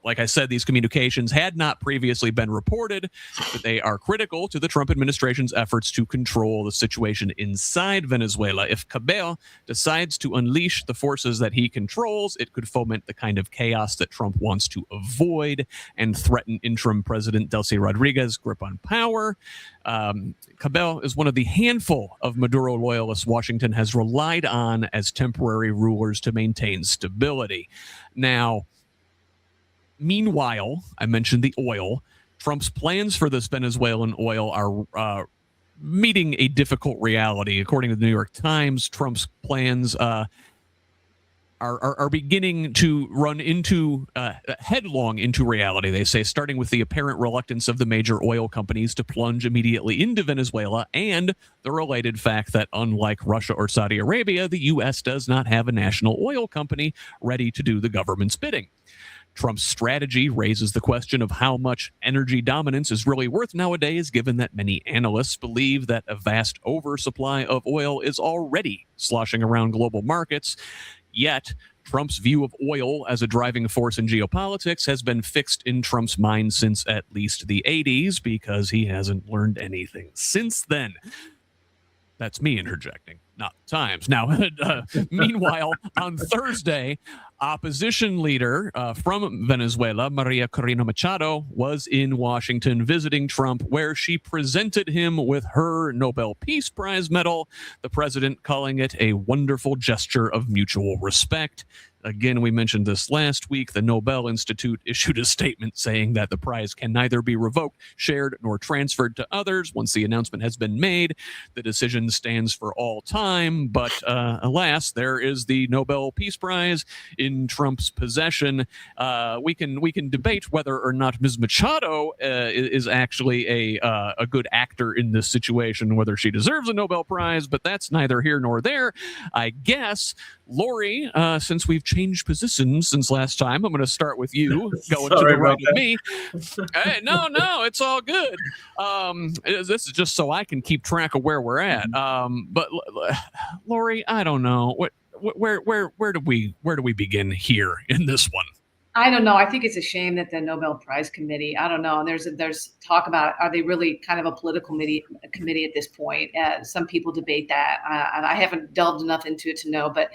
Like I said, these communications had not previously been reported, but they are critical to the Trump administration's efforts to control the situation inside Venezuela. If Cabello decides to unleash the forces that he controls, it could foment the kind of chaos that Trump wants to avoid and threaten interim President Delcy Rodriguez's grip on power. Cabello is one of the handful of Maduro loyalists Washington has relied on as temporary rulers to maintain stability. Now, meanwhile, I mentioned the oil. Trump's plans for this Venezuelan oil are meeting a difficult reality. According to the New York Times, Trump's plans are beginning to run into headlong into reality, they say, starting with the apparent reluctance of the major oil companies to plunge immediately into Venezuela, and the related fact that, unlike Russia or Saudi Arabia, the U.S. does not have a national oil company ready to do the government's bidding. Trump's strategy raises the question of how much energy dominance is really worth nowadays, given that many analysts believe that a vast oversupply of oil is already sloshing around global markets. Yet, Trump's view of oil as a driving force in geopolitics has been fixed in Trump's mind since at least the 80s, because he hasn't learned anything since then. That's me interjecting, not Times. Now, meanwhile, on Thursday, opposition leader from Venezuela, Maria Corina Machado, was in Washington visiting Trump, where she presented him with her Nobel Peace Prize medal, the president calling it a wonderful gesture of mutual respect. Again, we mentioned this last week. The Nobel Institute issued a statement saying that the prize can neither be revoked, shared, nor transferred to others. Once the announcement has been made, the decision stands for all time. But alas, there is the Nobel Peace Prize in Trump's possession. We can debate whether or not Ms. Machado is actually a good actor in this situation, whether she deserves a Nobel Prize, but that's neither here nor there, I guess. Lori, since we've changed positions since last time, I'm going to start with you, going to the right of me. Hey, no, it's all good. This is just so I can keep track of where we're at. But Lori, I don't know where do we begin here in this one? I don't know. I think it's a shame that the Nobel Prize Committee, I don't know. And there's talk about, are they really kind of a political committee at this point? Some people debate that. And I haven't delved enough into it to know, but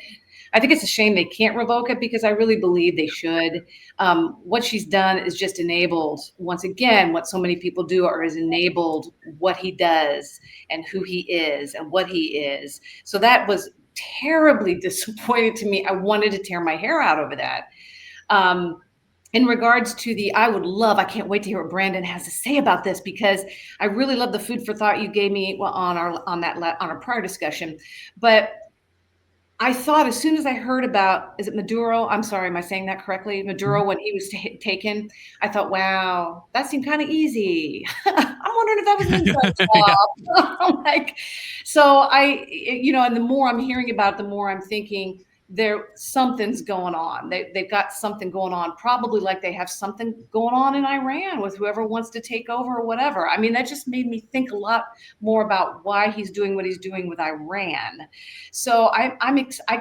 I think it's a shame they can't revoke it, because I really believe they should. What she's done is just enabled, once again, what so many people do, or is enabled what he does and who he is and what he is. So that was terribly disappointing to me. I wanted to tear my hair out over that. In regards to I can't wait to hear what Brandon has to say about this, because I really love the food for thought you gave me on our prior discussion. But I thought as soon as I heard about, is it Maduro? I'm sorry, am I saying that correctly? Maduro, when he was taken, I thought, wow, that seemed kind of easy. I'm wondering if that was an inside Yeah. job. I'm like, so and the more I'm hearing about it, the more I'm thinking something's going on. They've got something going on, probably like they have something going on in Iran with whoever wants to take over or whatever. I mean, that just made me think a lot more about why he's doing what he's doing with Iran. So I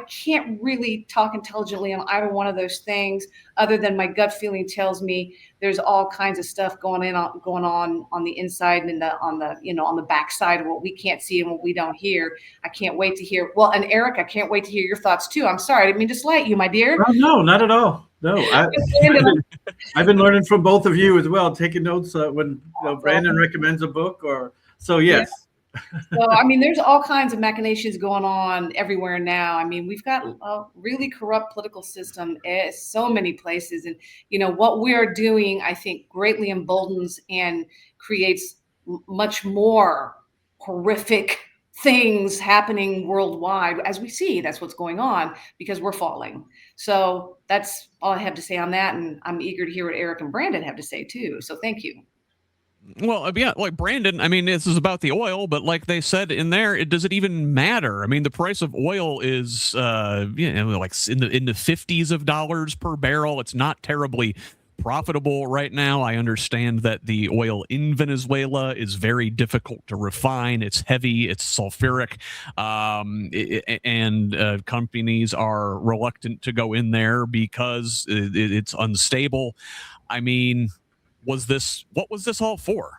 can't really talk intelligently on either one of those things, other than my gut feeling tells me there's all kinds of stuff going on the inside and on the backside of what we can't see and what we don't hear. I can't wait to hear. Well, and Eric, I can't wait to hear your thoughts too. I'm sorry, I didn't mean to slight you, my dear. Oh, no, not at all. No, I've been learning from both of you as well, taking notes when Brandon recommends a book so. Yes. Yeah. So, I mean, there's all kinds of machinations going on everywhere now. I mean, we've got a really corrupt political system in so many places. And, what we are doing, I think, greatly emboldens and creates much more horrific things happening worldwide. As we see, that's what's going on because we're falling. So that's all I have to say on that. And I'm eager to hear what Eric and Brandon have to say, too. So thank you. Well, yeah, like Brandon, I mean, this is about the oil, but like they said in there, does it even matter? I mean, the price of oil is, like in the 50s of dollars per barrel. It's not terribly profitable right now. I understand that the oil in Venezuela is very difficult to refine. It's heavy, it's sulfuric, and companies are reluctant to go in there because it's unstable. I mean, what was this all for?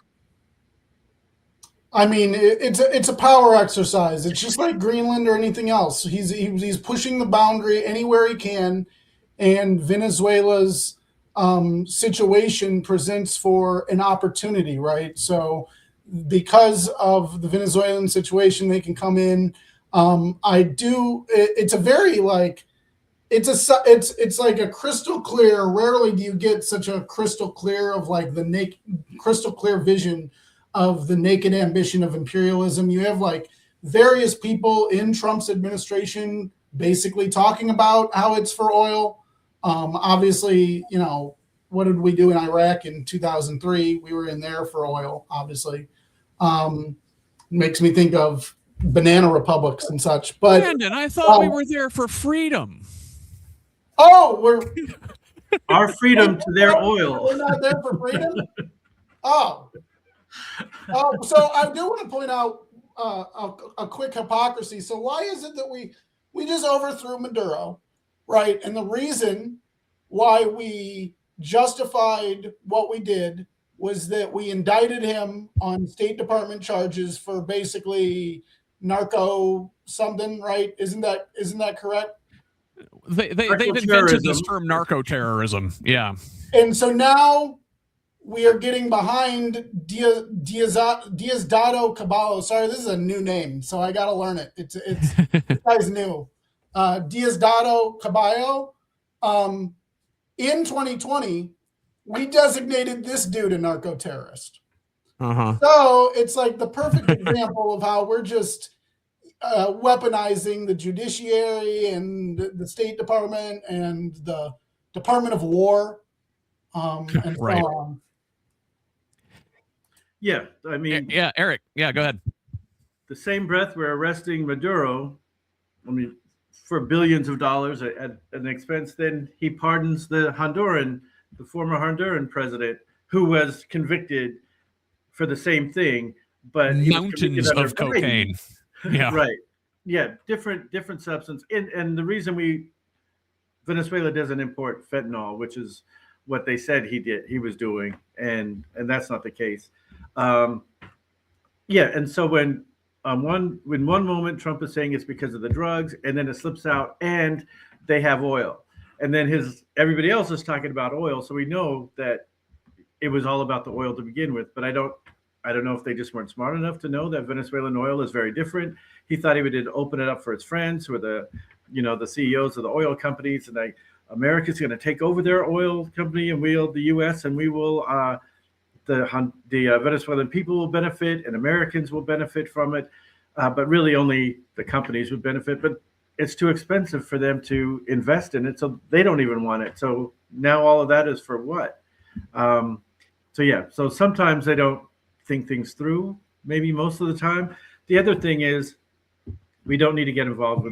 I mean, it's a power exercise. It's just like Greenland or anything else. He's pushing the boundary anywhere he can, and Venezuela's situation presents for an opportunity, right? So, because of the Venezuelan situation, they can come in. It's a very like. It's like a crystal clear. Rarely do you get such a crystal clear of like the crystal clear vision of the naked ambition of imperialism. You have like various people in Trump's administration basically talking about how it's for oil. Obviously, what did we do in Iraq in 2003? We were in there for oil, obviously. Makes me think of banana republics and such. But Brandon, I thought we were there for freedom. Oh, we're our freedom to their oil. We're not there for freedom. So I do want to point out a quick hypocrisy. So why is it that we just overthrew Maduro, right? And the reason why we justified what we did was that we indicted him on State Department charges for basically narco something, right? Isn't that correct? They've invented this term narco-terrorism. Yeah. And so now we are getting behind Diosdado Caballo. Sorry, this is a new name, so I got to learn it. It's this guy's new. Diosdado Caballo. In 2020, we designated this dude a narco-terrorist. Uh-huh. So it's like the perfect example of how we're just weaponizing the judiciary and the State Department and the Department of War, and right. so on. Yeah, I mean, yeah, Eric. Yeah, go ahead. The same breath we're arresting Maduro, I mean, for billions of dollars at an expense, then he pardons the former Honduran president who was convicted for the same thing, but mountains of cocaine. Yeah. Right. Yeah. Different substance. And the reason Venezuela doesn't import fentanyl, which is what they said he was doing. And that's not the case. And so when one moment Trump is saying it's because of the drugs, and then it slips out and they have oil. And then everybody else is talking about oil. So we know that it was all about the oil to begin with, but I don't know if they just weren't smart enough to know that Venezuelan oil is very different. He thought he would open it up for his friends who are the CEOs of the oil companies, and America's going to take over their oil company, and the U.S. and we will, the Venezuelan people will benefit, and Americans will benefit from it, but really only the companies would benefit. But it's too expensive for them to invest in it, so they don't even want it. So now all of that is for what? So sometimes they don't think things through, maybe most of the time. The other thing is, we don't need to get involved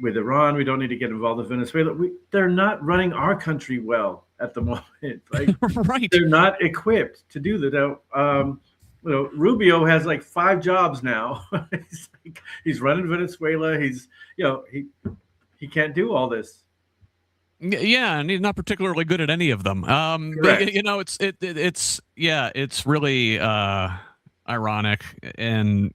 with Iran. We don't need to get involved with Venezuela. They're not running our country well at the moment. Like, right. They're not equipped to do that. Rubio has like 5 jobs now. he's running Venezuela. He can't do all this. Yeah, and he's not particularly good at any of them. Correct. It's really ironic, and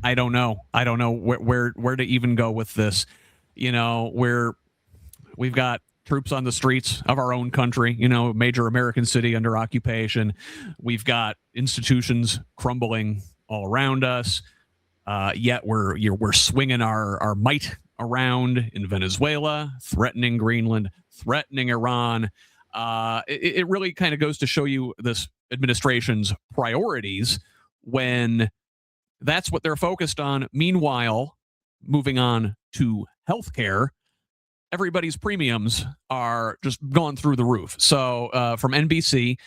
I don't know. I don't know where to even go with this. We've got troops on the streets of our own country, major American city under occupation. We've got institutions crumbling all around us. Yet we're swinging our might around in Venezuela, threatening Greenland, threatening Iran. It really kind of goes to show you this administration's priorities when that's what they're focused on. Meanwhile, moving on to healthcare, everybody's premiums are just gone through the roof. So from NBC,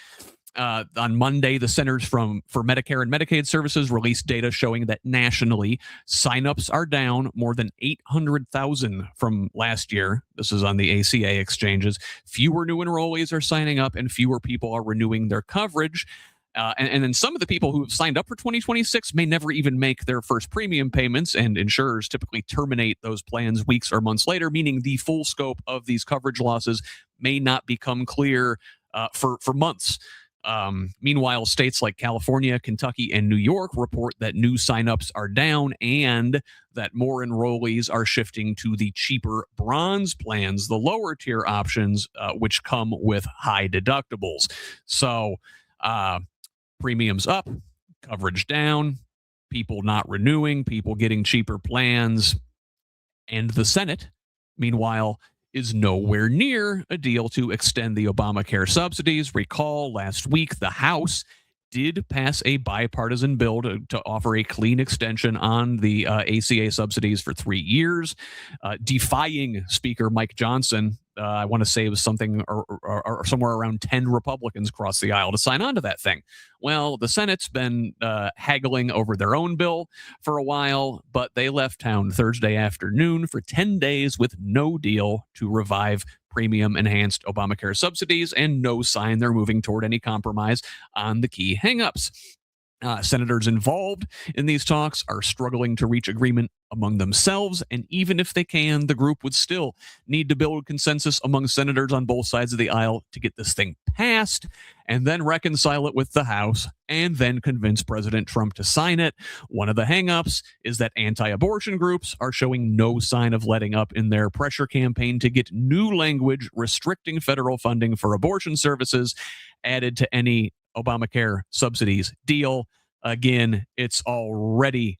on Monday, the Centers for Medicare and Medicaid Services released data showing that nationally, signups are down more than 800,000 from last year. This is on the ACA exchanges. Fewer new enrollees are signing up, and fewer people are renewing their coverage. And then some of the people who have signed up for 2026 may never even make their first premium payments, and insurers typically terminate those plans weeks or months later, meaning the full scope of these coverage losses may not become clear for months. Meanwhile, states like California, Kentucky, and New York report that new signups are down and that more enrollees are shifting to the cheaper bronze plans, the lower tier options, which come with high deductibles. So premiums up, coverage down, people not renewing, people getting cheaper plans. And the Senate, meanwhile, is nowhere near a deal to extend the Obamacare subsidies. Recall last week, the House did pass a bipartisan bill to offer a clean extension on the ACA subsidies for 3 years, defying Speaker Mike Johnson. I want to say it was something or somewhere around 10 Republicans across the aisle to sign on to that thing. Well, the Senate's been haggling over their own bill for a while, but they left town Thursday afternoon for 10 days with no deal to revive premium enhanced Obamacare subsidies and no sign they're moving toward any compromise on the key hangups. Senators involved in these talks are struggling to reach agreement among themselves, and even if they can, the group would still need to build consensus among senators on both sides of the aisle to get this thing passed, and then reconcile it with the House, and then convince President Trump to sign it. One of the hangups is that anti-abortion groups are showing no sign of letting up in their pressure campaign to get new language restricting federal funding for abortion services added to any Obamacare subsidies deal. Again, it's already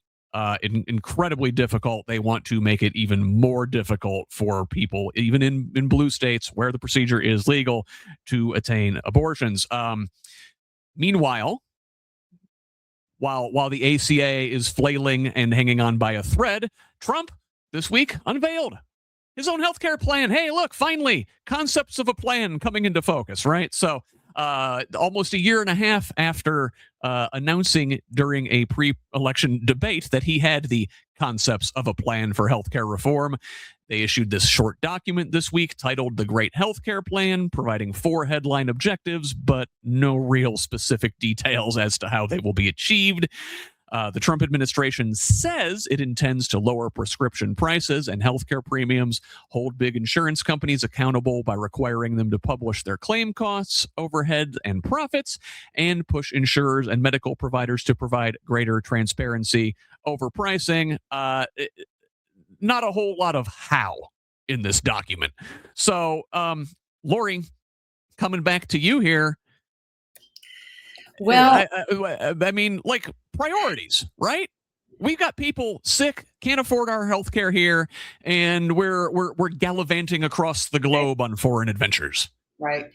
incredibly difficult. They want to make it even more difficult for people, even in blue states where the procedure is legal, to attain abortions. Meanwhile, while the ACA is flailing and hanging on by a thread, Trump this week unveiled his own healthcare plan. Hey, look, finally, concepts of a plan coming into focus, right? So almost a year and a half after announcing during a pre-election debate that he had the concepts of a plan for healthcare reform, they issued this short document this week titled The Great Healthcare Plan, providing 4 headline objectives, but no real specific details as to how they will be achieved. The Trump administration says it intends to lower prescription prices and healthcare premiums, hold big insurance companies accountable by requiring them to publish their claim costs, overhead, and profits, and push insurers and medical providers to provide greater transparency over pricing. Not a whole lot of how in this document. So, Lori, coming back to you here. Well, I mean, like, priorities, right? We've got people sick, can't afford our health care here, and we're gallivanting across the globe on foreign adventures. Right.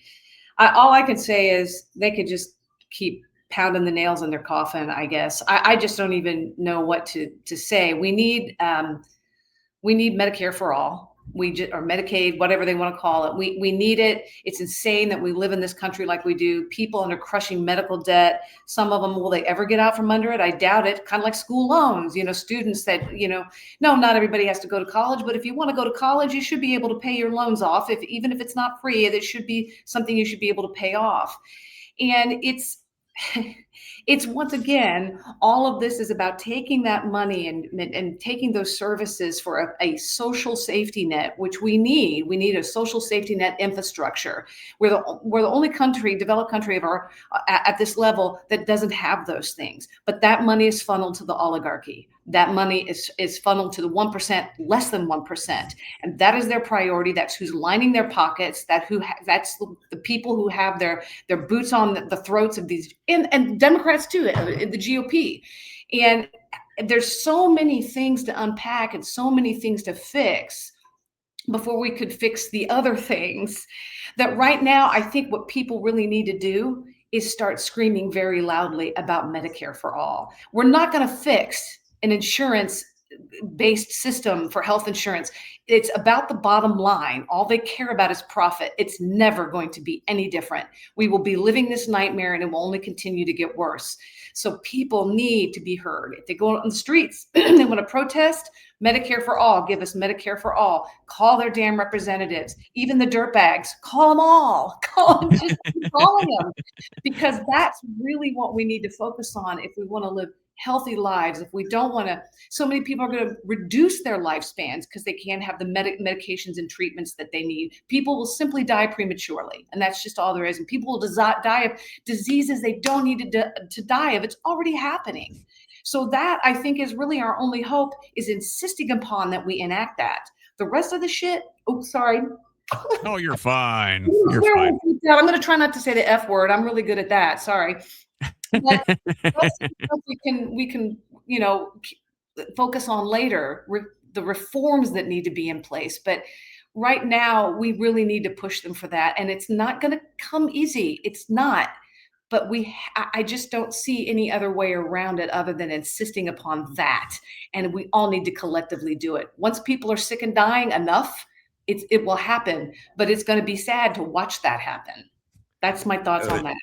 All I can say is they could just keep pounding the nails in their coffin, I guess. I just don't even know what to say. We need We need Medicare for all. Or Medicaid, whatever they want to call it. We need it. It's insane that we live in this country like we do. People under crushing medical debt. Some of them, will they ever get out from under it? I doubt it. Kind of like school loans, students that, no, not everybody has to go to college, but if you want to go to college, you should be able to pay your loans off. Even if it's not free, it should be something you should be able to pay off. And it's once again, all of this is about taking that money and taking those services for a social safety net, which we need. We need a social safety net infrastructure. We're the only developed country at this level that doesn't have those things. But that money is funneled to the oligarchy. That money is funneled to the 1%, less than 1%. And that is their priority. That's who's lining their pockets. That's the people who have their boots on the throats of these, and Democrats too, the GOP. And there's so many things to unpack and so many things to fix before we could fix the other things, that right now, I think what people really need to do is start screaming very loudly about Medicare for all. We're not going to fix an insurance-based system for health insurance. It's about the bottom line. All they care about is profit. It's never going to be any different. We will be living this nightmare, and it will only continue to get worse. So people need to be heard. If they go on the streets, they want to protest, Medicare for all, give us Medicare for all. Call their damn representatives, even the dirtbags. Call them all. Just keep calling them, because that's really what we need to focus on if we want to live healthy lives. If we don't want to, so many people are going to reduce their lifespans because they can't have the medications and treatments that they need. People will simply die prematurely, and that's just all there is. And people will die of diseases they don't need to die of. It's already happening. So that, I think, is really our only hope, is insisting upon that we enact that. The rest of the shit, sorry. Oh, you're fine. I'm going to try not to say the F word. I'm really good at that. Sorry. But we can focus on later, the reforms that need to be in place. But right now, we really need to push them for that. And it's not going to come easy. It's not. But I just don't see any other way around it other than insisting upon that. And we all need to collectively do it. Once people are sick and dying enough, it will happen. But it's going to be sad to watch that happen. That's my thoughts on that.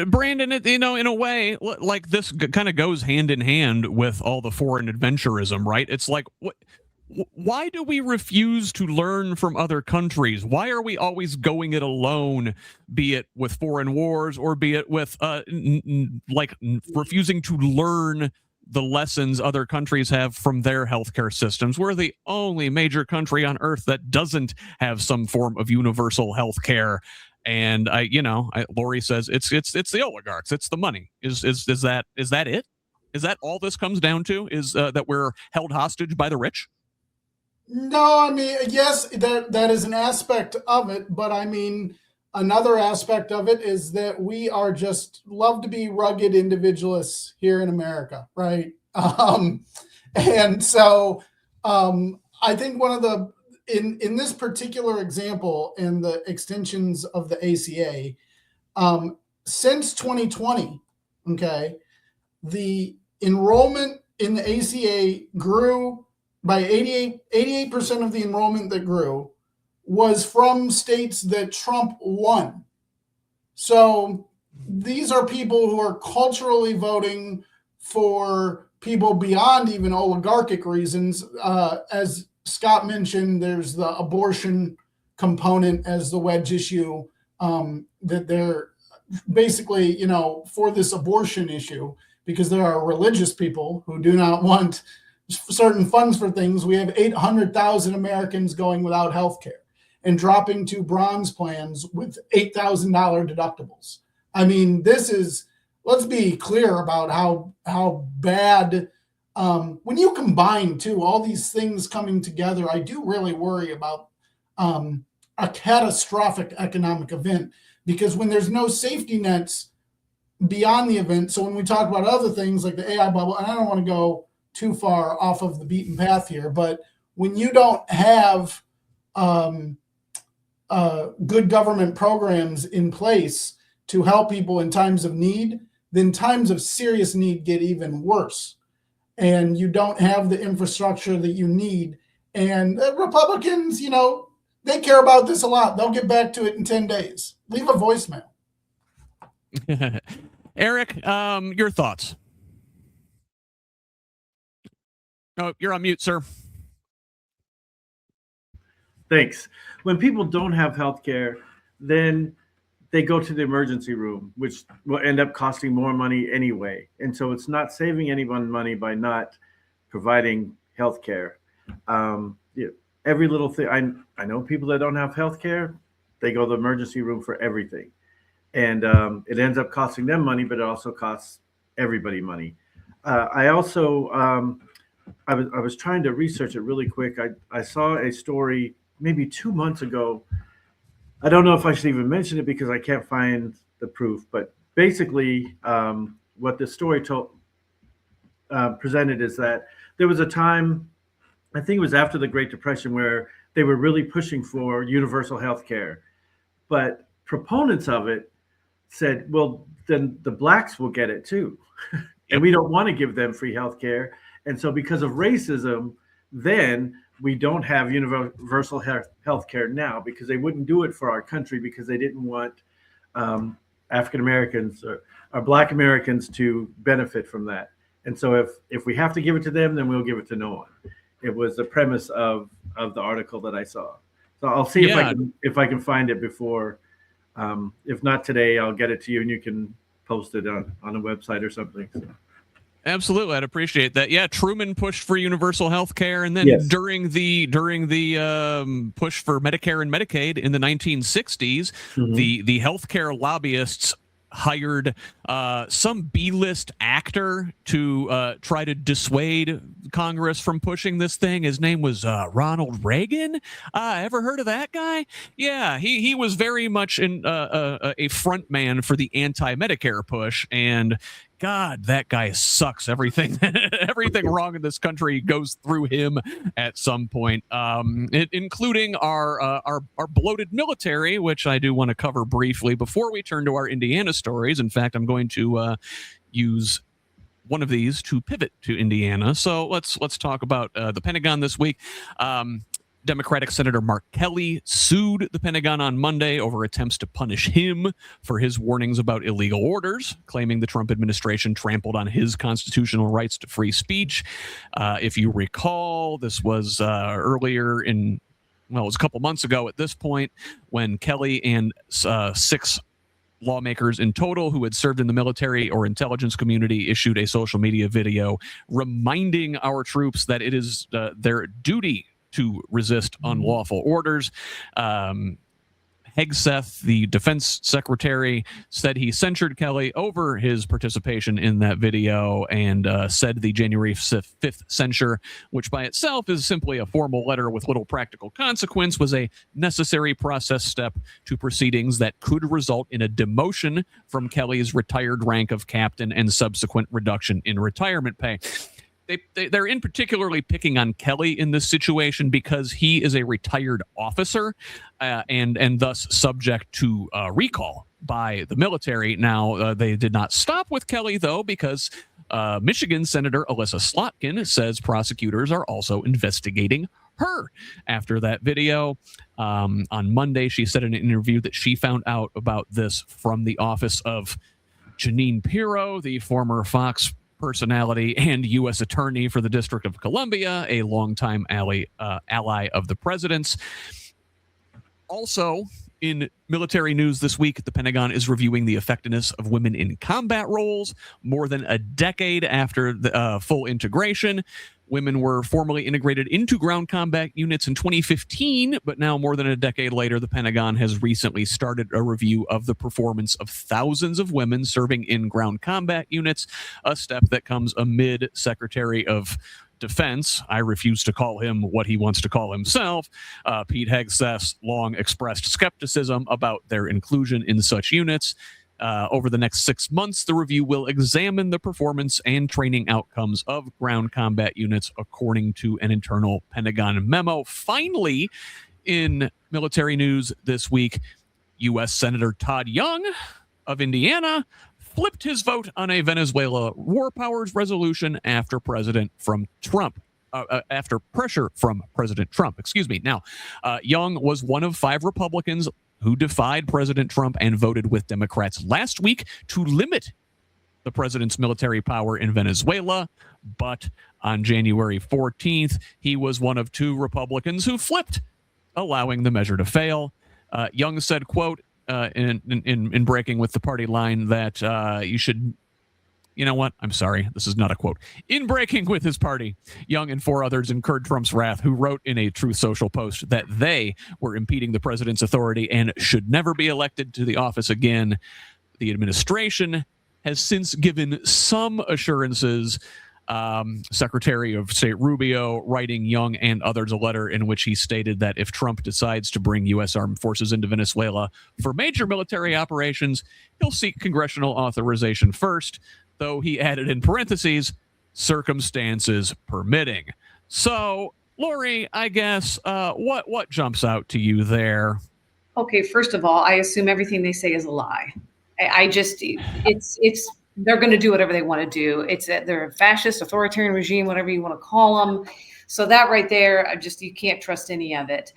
Brandon, in a way, like, this kind of goes hand in hand with all the foreign adventurism, right? It's like, why do we refuse to learn from other countries? Why are we always going it alone, be it with foreign wars or be it with refusing to learn the lessons other countries have from their healthcare systems? We're the only major country on earth that doesn't have some form of universal healthcare. And Lori says it's the oligarchs, it's the money. Is that it? Is that all this comes down to? Is that we're held hostage by the rich? No, I mean, yes, that is an aspect of it, but I mean, another aspect of it is that we are just love to be rugged individualists here in America, right? And so I think one of the in this particular example and the extensions of the ACA, since 2020, okay, the enrollment in the ACA grew by 88% of the enrollment that grew was from states that Trump won. So these are people who are culturally voting for people beyond even oligarchic reasons. As Scott mentioned, there's the abortion component as the wedge issue, that they're basically, for this abortion issue, because there are religious people who do not want certain funds for things. We have 800,000 Americans going without health care and dropping to bronze plans with $8,000 deductibles. I mean, let's be clear about how bad, when you combine too, all these things coming together, I do really worry about a catastrophic economic event, because when there's no safety nets beyond the event. So when we talk about other things like the AI bubble, and I don't want to go too far off of the beaten path here, but when you don't have good government programs in place to help people in times of need, then times of serious need get even worse. And you don't have the infrastructure that you need And Republicans, they care about this a lot. They'll get back to it in 10 days. Leave a voicemail. Eric, your thoughts? Oh, you're on mute, sir. Thanks. When people don't have health care, then they go to the emergency room, which will end up costing more money anyway. And so it's not saving anyone money by not providing health care. Every little thing. I know people that don't have health care, they go to the emergency room for everything. And it ends up costing them money, but it also costs everybody money. I also, I was trying to research it really quick. I saw a story maybe 2 months ago. I don't know if I should even mention it because I can't find the proof, but basically what the story presented is that there was a time, I think it was after the Great Depression, where they were really pushing for universal health care. But proponents of it said, well, then the blacks will get it too. And we don't want to give them free health care. And so because of racism, then we don't have universal health care now, because they wouldn't do it for our country because they didn't want African Americans or Black Americans to benefit from that. And so if we have to give it to them, then we'll give it to no one. It was the premise of the article that I saw. So I'll see if I can find it before. If not today, I'll get it to you and you can post it on a website or something. So. Absolutely, I'd appreciate that. Yeah, Truman pushed for universal health care, and then during the push for Medicare and Medicaid in the 1960s, the healthcare lobbyists hired some B-list actor to try to dissuade Congress from pushing this thing. His name was Ronald Reagan. Ever heard of that guy? Yeah, he was very much a front man for the anti-Medicare push, and God, that guy sucks. Everything wrong in this country goes through him at some point, including our bloated military, which I do want to cover briefly before we turn to our Indiana stories. In fact, I'm going to use one of these to pivot to Indiana. So let's talk about the Pentagon this week. Democratic Senator Mark Kelly sued the Pentagon on Monday over attempts to punish him for his warnings about illegal orders, claiming the Trump administration trampled on his constitutional rights to free speech. If you recall, this was earlier it was a couple months ago at this point, when Kelly and 6 lawmakers in total who had served in the military or intelligence community issued a social media video reminding our troops that it is their duty to resist unlawful orders. Hegseth, the defense secretary, said he censured Kelly over his participation in that video and said the January 5th censure, which by itself is simply a formal letter with little practical consequence, was a necessary process step to proceedings that could result in a demotion from Kelly's retired rank of captain and subsequent reduction in retirement pay. They're in particularly picking on Kelly in this situation because he is a retired officer and thus subject to recall by the military. Now, they did not stop with Kelly, though, because Michigan Senator Alyssa Slotkin says prosecutors are also investigating her after that video. On Monday, she said in an interview that she found out about this from the office of Jeanine Pirro, the former Fox personality and U.S. attorney for the District of Columbia, a longtime ally of the president's. Also, in military news this week, the Pentagon is reviewing the effectiveness of women in combat roles. More than a decade after the full integration, women were formally integrated into ground combat units in 2015, but now more than a decade later, the Pentagon has recently started a review of the performance of thousands of women serving in ground combat units, a step that comes amid Secretary of Defense, I refuse to call him what he wants to call himself, Pete Hegseth's long expressed skepticism about their inclusion in such units. Over the next 6 months, the review will examine the performance and training outcomes of ground combat units, according to an internal Pentagon memo. Finally, in military news this week, U.S. Senator Todd Young of Indiana flipped his vote on a Venezuela war powers resolution after President Trump after pressure from President Trump. Excuse me. Now, Young was one of 5 Republicans who defied President Trump and voted with Democrats last week to limit the president's military power in Venezuela. But on January 14th, he was one of 2 Republicans who flipped, allowing the measure to fail. Young said, quote, in breaking with the party line that you should, you know what? I'm sorry. This is not a quote. In breaking with his party, Young and 4 others incurred Trump's wrath, who wrote in a Truth Social post that they were impeding the president's authority and should never be elected to the office again. The administration has since given some assurances. Secretary of State Rubio writing Young and others a letter in which he stated that if Trump decides to bring U.S. armed forces into Venezuela for major military operations, he'll seek congressional authorization first, though he added in parentheses, circumstances permitting. So, Lori, I guess, what jumps out to you there? Okay, first of all, I assume everything they say is a lie. They're going to do whatever they want to do. They're a fascist, authoritarian regime, whatever you want to call them. So that right there, you can't trust any of it.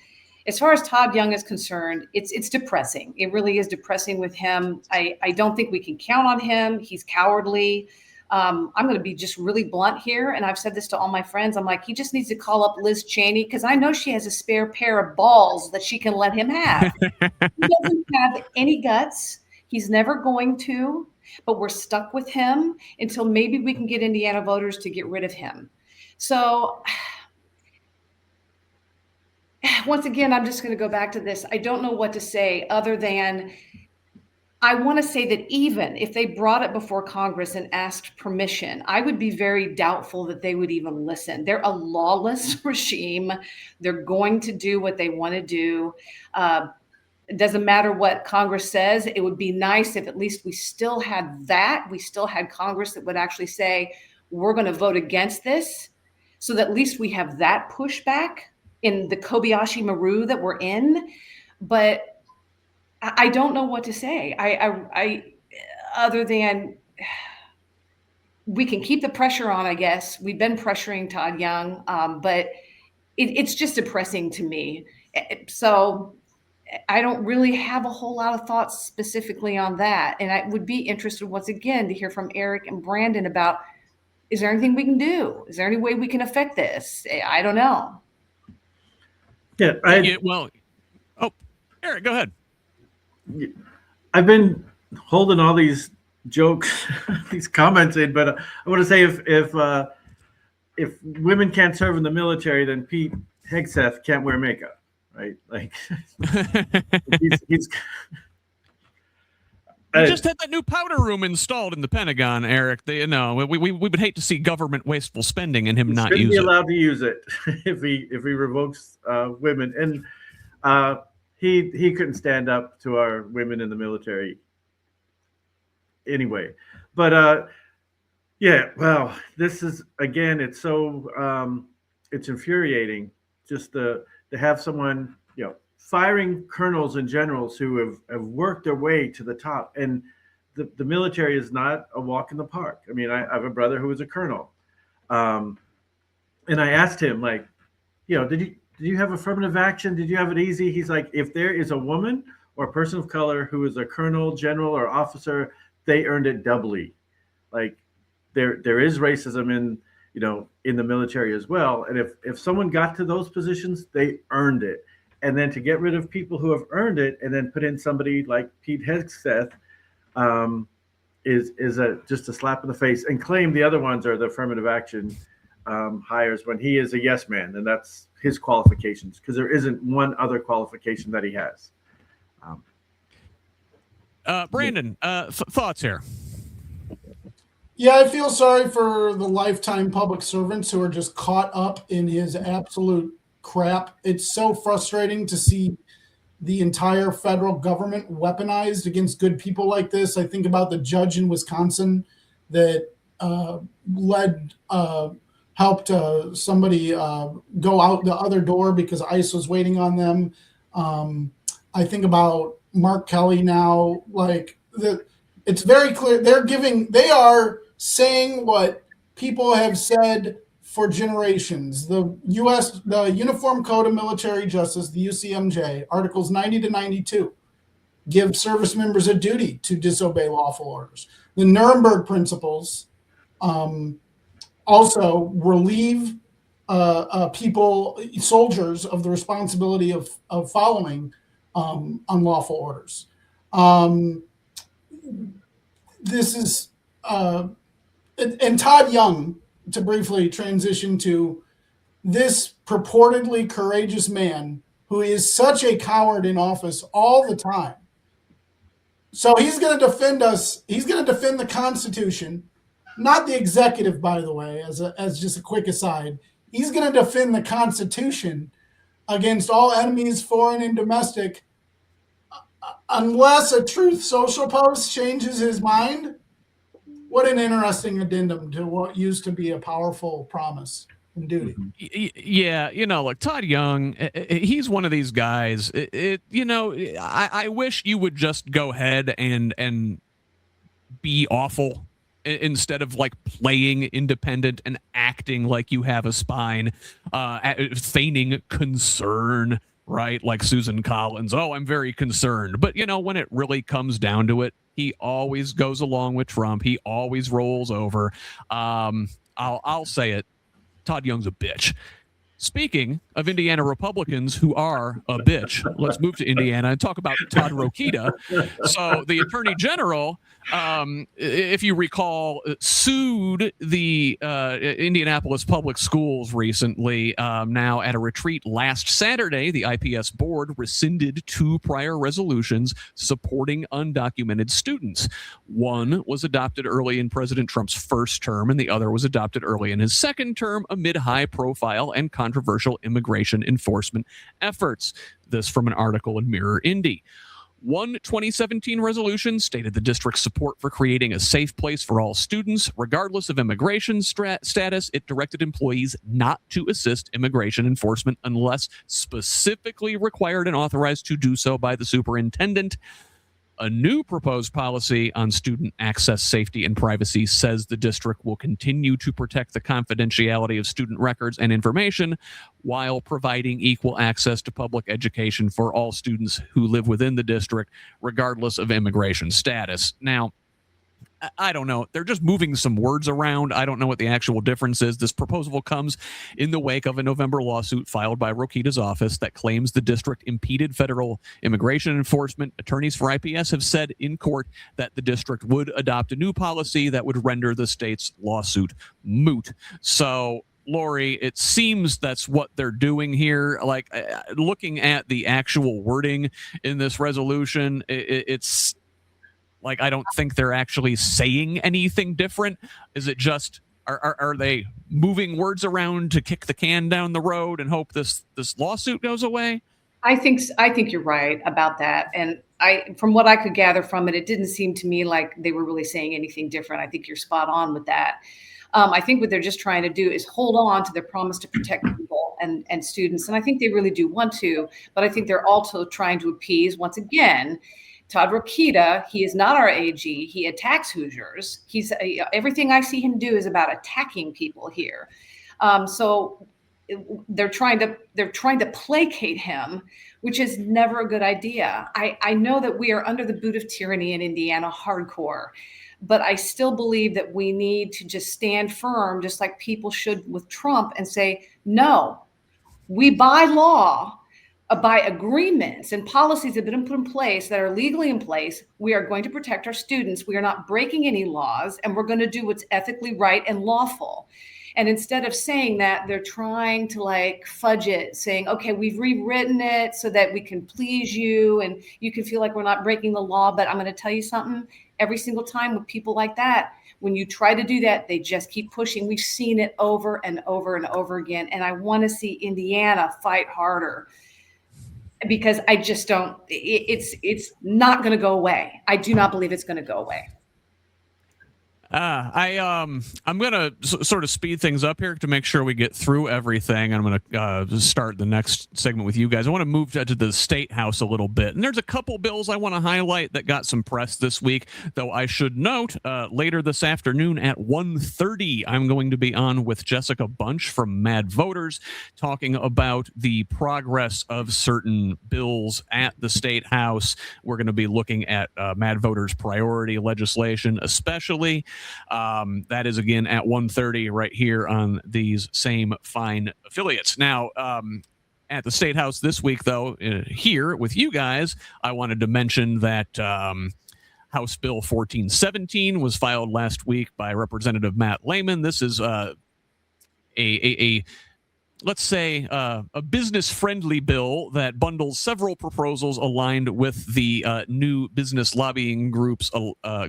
As far as Todd Young is concerned, it's depressing. It really is depressing with him. I don't think we can count on him. He's cowardly. I'm going to be just really blunt here. And I've said this to all my friends. I'm like, he just needs to call up Liz Cheney, because I know she has a spare pair of balls that she can let him have. He doesn't have any guts. He's never going to. But we're stuck with him until maybe we can get Indiana voters to get rid of him. So once again, I'm just going to go back to this. I don't know what to say other than I want to say that even if they brought it before Congress and asked permission, I would be very doubtful that they would even listen. They're a lawless regime. They're going to do what they want to do. It doesn't matter what Congress says. It would be nice if at least we still had that. We still had Congress that would actually say, we're going to vote against this, so that at least we have that pushback in the Kobayashi Maru that we're in. But I don't know what to say. I other than we can keep the pressure on, I guess. We've been pressuring Todd Young, but it's just depressing to me. So I don't really have a whole lot of thoughts specifically on that. And I would be interested once again to hear from Eric and Brandon about, is there anything we can do? Is there any way we can affect this? I don't know. Yeah. Eric, go ahead. I've been holding all these jokes, these comments in, but I want to say if women can't serve in the military, then Pete Hegseth can't wear makeup. Right, like he's we just had that new powder room installed in the Pentagon, Eric. We would hate to see government wasteful spending and him not use it. Shouldn't be allowed to use it if he revokes women, and he couldn't stand up to our women in the military anyway. But yeah, well, this is again, it's so it's infuriating just to have someone, firing colonels and generals who have worked their way to the top. And the military is not a walk in the park. I mean, I have a brother who was a colonel. And I asked him, like, did you have affirmative action? Did you have it easy? He's like, if there is a woman or a person of color who is a colonel, general, or officer, they earned it doubly. Like there is racism in the military as well. And if someone got to those positions, they earned it. And then to get rid of people who have earned it and then put in somebody like Pete Hegseth is just a slap in the face, and claim the other ones are the affirmative action hires when he is a yes man, and that's his qualifications, because there isn't one other qualification that he has. Brandon, thoughts here? Yeah, I feel sorry for the lifetime public servants who are just caught up in his absolute crap. It's so frustrating to see the entire federal government weaponized against good people like this. I think about the judge in Wisconsin that helped somebody go out the other door because ICE was waiting on them. I think about Mark Kelly now. It's very clear they are saying what people have said for generations. The Uniform Code of Military Justice, the UCMJ, Articles 90 to 92, give service members a duty to disobey lawful orders. The Nuremberg Principles also relieve soldiers of the responsibility of following unlawful orders. This is, and Todd Young, to briefly transition to this purportedly courageous man who is such a coward in office all the time. So he's going to defend us. He's going to defend the Constitution, not the executive, by the way, as just a quick aside. He's going to defend the Constitution against all enemies, foreign and domestic, unless a Truth Social post changes his mind. What an interesting addendum to what used to be a powerful promise and duty. Yeah, like Todd Young, he's one of these guys. I wish you would just go ahead and be awful instead of like playing independent and acting like you have a spine, feigning concern, right? Like Susan Collins. Oh, I'm very concerned. But, when it really comes down to it, he always goes along with Trump. He always rolls over. I'll say it. Todd Young's a bitch. Speaking of Indiana Republicans who are a bitch, let's move to Indiana and talk about Todd Rokita. So the Attorney General, if you recall, sued the Indianapolis Public Schools recently. Now at a retreat last Saturday, the IPS board rescinded 2 prior resolutions supporting undocumented students. One was adopted early in President Trump's first term, and the other was adopted early in his second term amid high-profile and controversial immigration enforcement efforts. This from an article in Mirror Indy. One 2017 resolution stated the district's support for creating a safe place for all students, regardless of immigration status. It directed employees not to assist immigration enforcement unless specifically required and authorized to do so by the superintendent. A new proposed policy on student access, safety, and privacy says the district will continue to protect the confidentiality of student records and information while providing equal access to public education for all students who live within the district, regardless of immigration status. Now, I don't know. They're just moving some words around. I don't know what the actual difference is. This proposal comes in the wake of a November lawsuit filed by Rokita's office that claims the district impeded federal immigration enforcement. Attorneys for IPS have said in court that the district would adopt a new policy that would render the state's lawsuit moot. So, Lori, it seems that's what they're doing here. Like, looking at the actual wording in this resolution, it's like, I don't think they're actually saying anything different. Is it just, are they moving words around to kick the can down the road and hope this lawsuit goes away? I think you're right about that. And from what I could gather from it, it didn't seem to me like they were really saying anything different. I think you're spot on with that. I think what they're just trying to do is hold on to their promise to protect people and students. And I think they really do want to, but I think they're also trying to appease, once again, Todd Rokita. He is not our AG. He attacks Hoosiers. Everything I see him do is about attacking people here. So they're trying to placate him, which is never a good idea. I know that we are under the boot of tyranny in Indiana hardcore, but I still believe that we need to just stand firm, just like people should with Trump, and say, no, we by law, by agreements and policies that have been put in place that are legally in place, we are going to protect our students. We are not breaking any laws, and we're going to do what's ethically right and lawful. And instead of saying that, they're trying to like fudge it, saying, okay, we've rewritten it so that we can please you and you can feel like we're not breaking the law. But I'm going to tell you something, every single time with people like that, when you try to do that, they just keep pushing. We've seen it over and over and over again. And I want to see Indiana fight harder, because I just don't, it's not going to go away. I do not believe it's going to go away. I'm gonna sort of speed things up here to make sure we get through everything. I'm gonna start the next segment with you guys. I want to move to the State House a little bit, and there's a couple bills I want to highlight that got some press this week. Though I should note, later this afternoon at 1:30, I'm going to be on with Jessica Bunch from Mad Voters, talking about the progress of certain bills at the State House. We're going to be looking at Mad Voters priority legislation, especially. That is again at 1:30 right here on these same fine affiliates. Now, at the State House this week, though, here with you guys, I wanted to mention that House Bill 1417 was filed last week by Representative Matt Lehman. This is let's say, a business-friendly bill that bundles several proposals aligned with the new business lobbying group's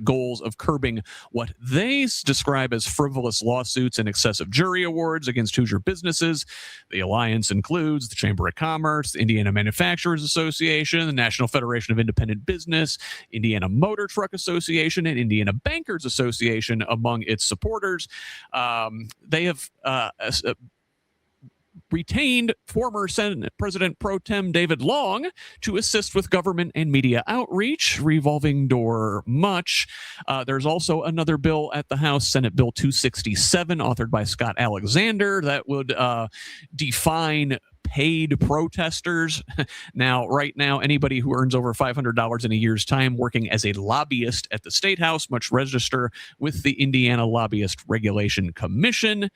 goals of curbing what they describe as frivolous lawsuits and excessive jury awards against Hoosier businesses. The alliance includes the Chamber of Commerce, the Indiana Manufacturers Association, the National Federation of Independent Business, Indiana Motor Truck Association, and Indiana Bankers Association among its supporters. They have retained former Senate President Pro Tem David Long to assist with government and media outreach, revolving door much. There's also another bill at the House, Senate Bill 267, authored by Scott Alexander, that would define paid protesters. Now, right now, anybody who earns over $500 in a year's time working as a lobbyist at the State House must register with the Indiana Lobbyist Regulation Commission.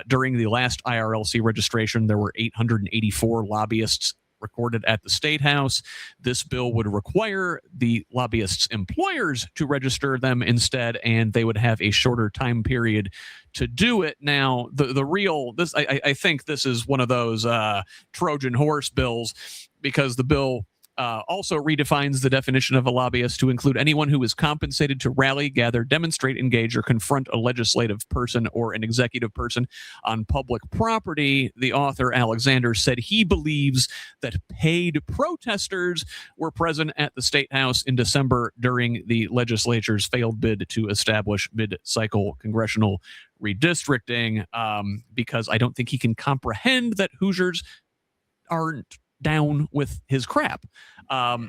During the last IRLC registration, there were 884 lobbyists recorded at the State House. This bill would require the lobbyists' employers to register them instead, and they would have a shorter time period to do it. Now, I think this is one of those Trojan horse bills, because the bill also redefines the definition of a lobbyist to include anyone who is compensated to rally, gather, demonstrate, engage, or confront a legislative person or an executive person on public property. The author, Alexander, said he believes that paid protesters were present at the State House in December during the legislature's failed bid to establish mid-cycle congressional redistricting, because I don't think he can comprehend that Hoosiers aren't down with his crap.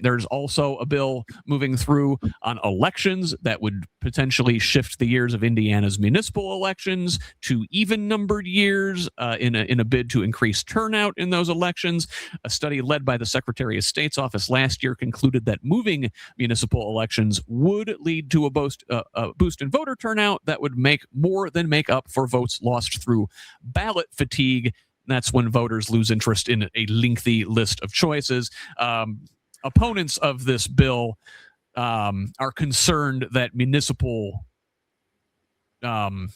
There's also a bill moving through on elections that would potentially shift the years of Indiana's municipal elections to even-numbered years in a bid to increase turnout in those elections. A study led by the Secretary of State's office last year concluded that moving municipal elections would lead to a boost in voter turnout that would more than make up for votes lost through ballot fatigue. That's when voters lose interest in a lengthy list of choices. Opponents of this bill are concerned that municipal politics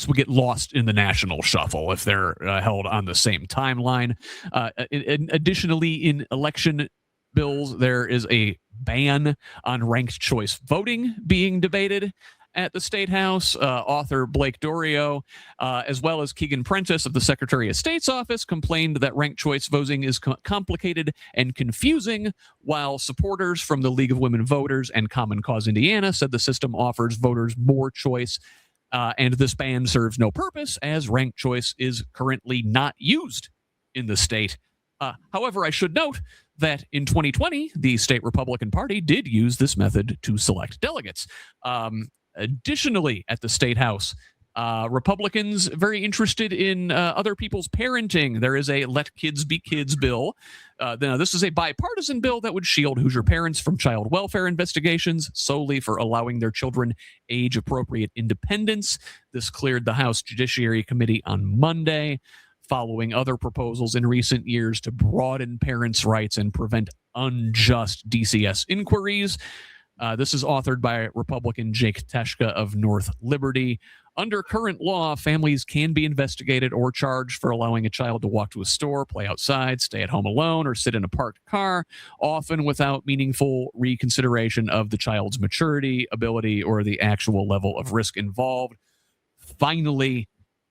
will get lost in the national shuffle if they're held on the same timeline. Additionally, in election bills, there is a ban on ranked choice voting being debated at the State House. Author Blake Dorio, as well as Keegan Prentice of the Secretary of State's office, complained that ranked choice voting is complicated and confusing, while supporters from the League of Women Voters and Common Cause Indiana said the system offers voters more choice, and this ban serves no purpose as ranked choice is currently not used in the state. However, I should note that in 2020, the state Republican Party did use this method to select delegates. Additionally, at the State House, Republicans very interested in other people's parenting. There is a Let Kids Be Kids bill. Now, this is a bipartisan bill that would shield Hoosier parents from child welfare investigations solely for allowing their children age-appropriate independence. This cleared the House Judiciary Committee on Monday, following other proposals in recent years to broaden parents' rights and prevent unjust DCS inquiries. This is authored by Republican Jake Teshka of North Liberty. Under current law, families can be investigated or charged for allowing a child to walk to a store, play outside, stay at home alone, or sit in a parked car, often without meaningful reconsideration of the child's maturity, ability, or the actual level of risk involved. Finally,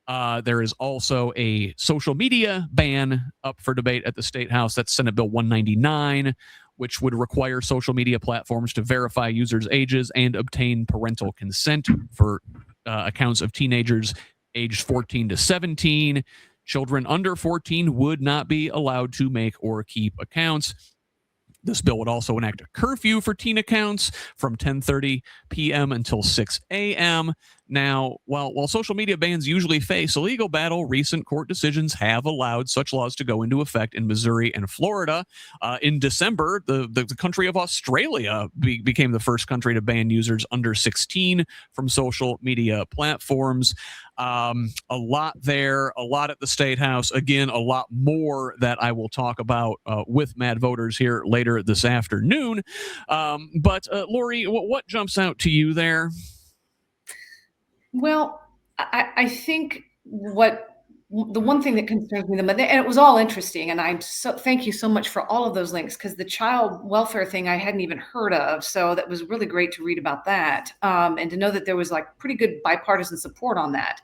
there is also a social media ban up for debate at the State House. That's Senate Bill 199, which would require social media platforms to verify users' ages and obtain parental consent for accounts of teenagers aged 14 to 17. Children under 14 would not be allowed to make or keep accounts. This bill would also enact a curfew for teen accounts from 10:30 p.m. until 6 a.m. Now, while social media bans usually face a legal battle, recent court decisions have allowed such laws to go into effect in Missouri and Florida. In December, the country of Australia became the first country to ban users under 16 from social media platforms. A lot there, a lot at the State House. Again, a lot more that I will talk about with Mad Voters here later this afternoon. But Lori, what jumps out to you there? Well, I think the one thing that concerns me, and it was all interesting, and thank you so much for all of those links, because the child welfare thing I hadn't even heard of, so that was really great to read about that, and to know that there was like pretty good bipartisan support on that.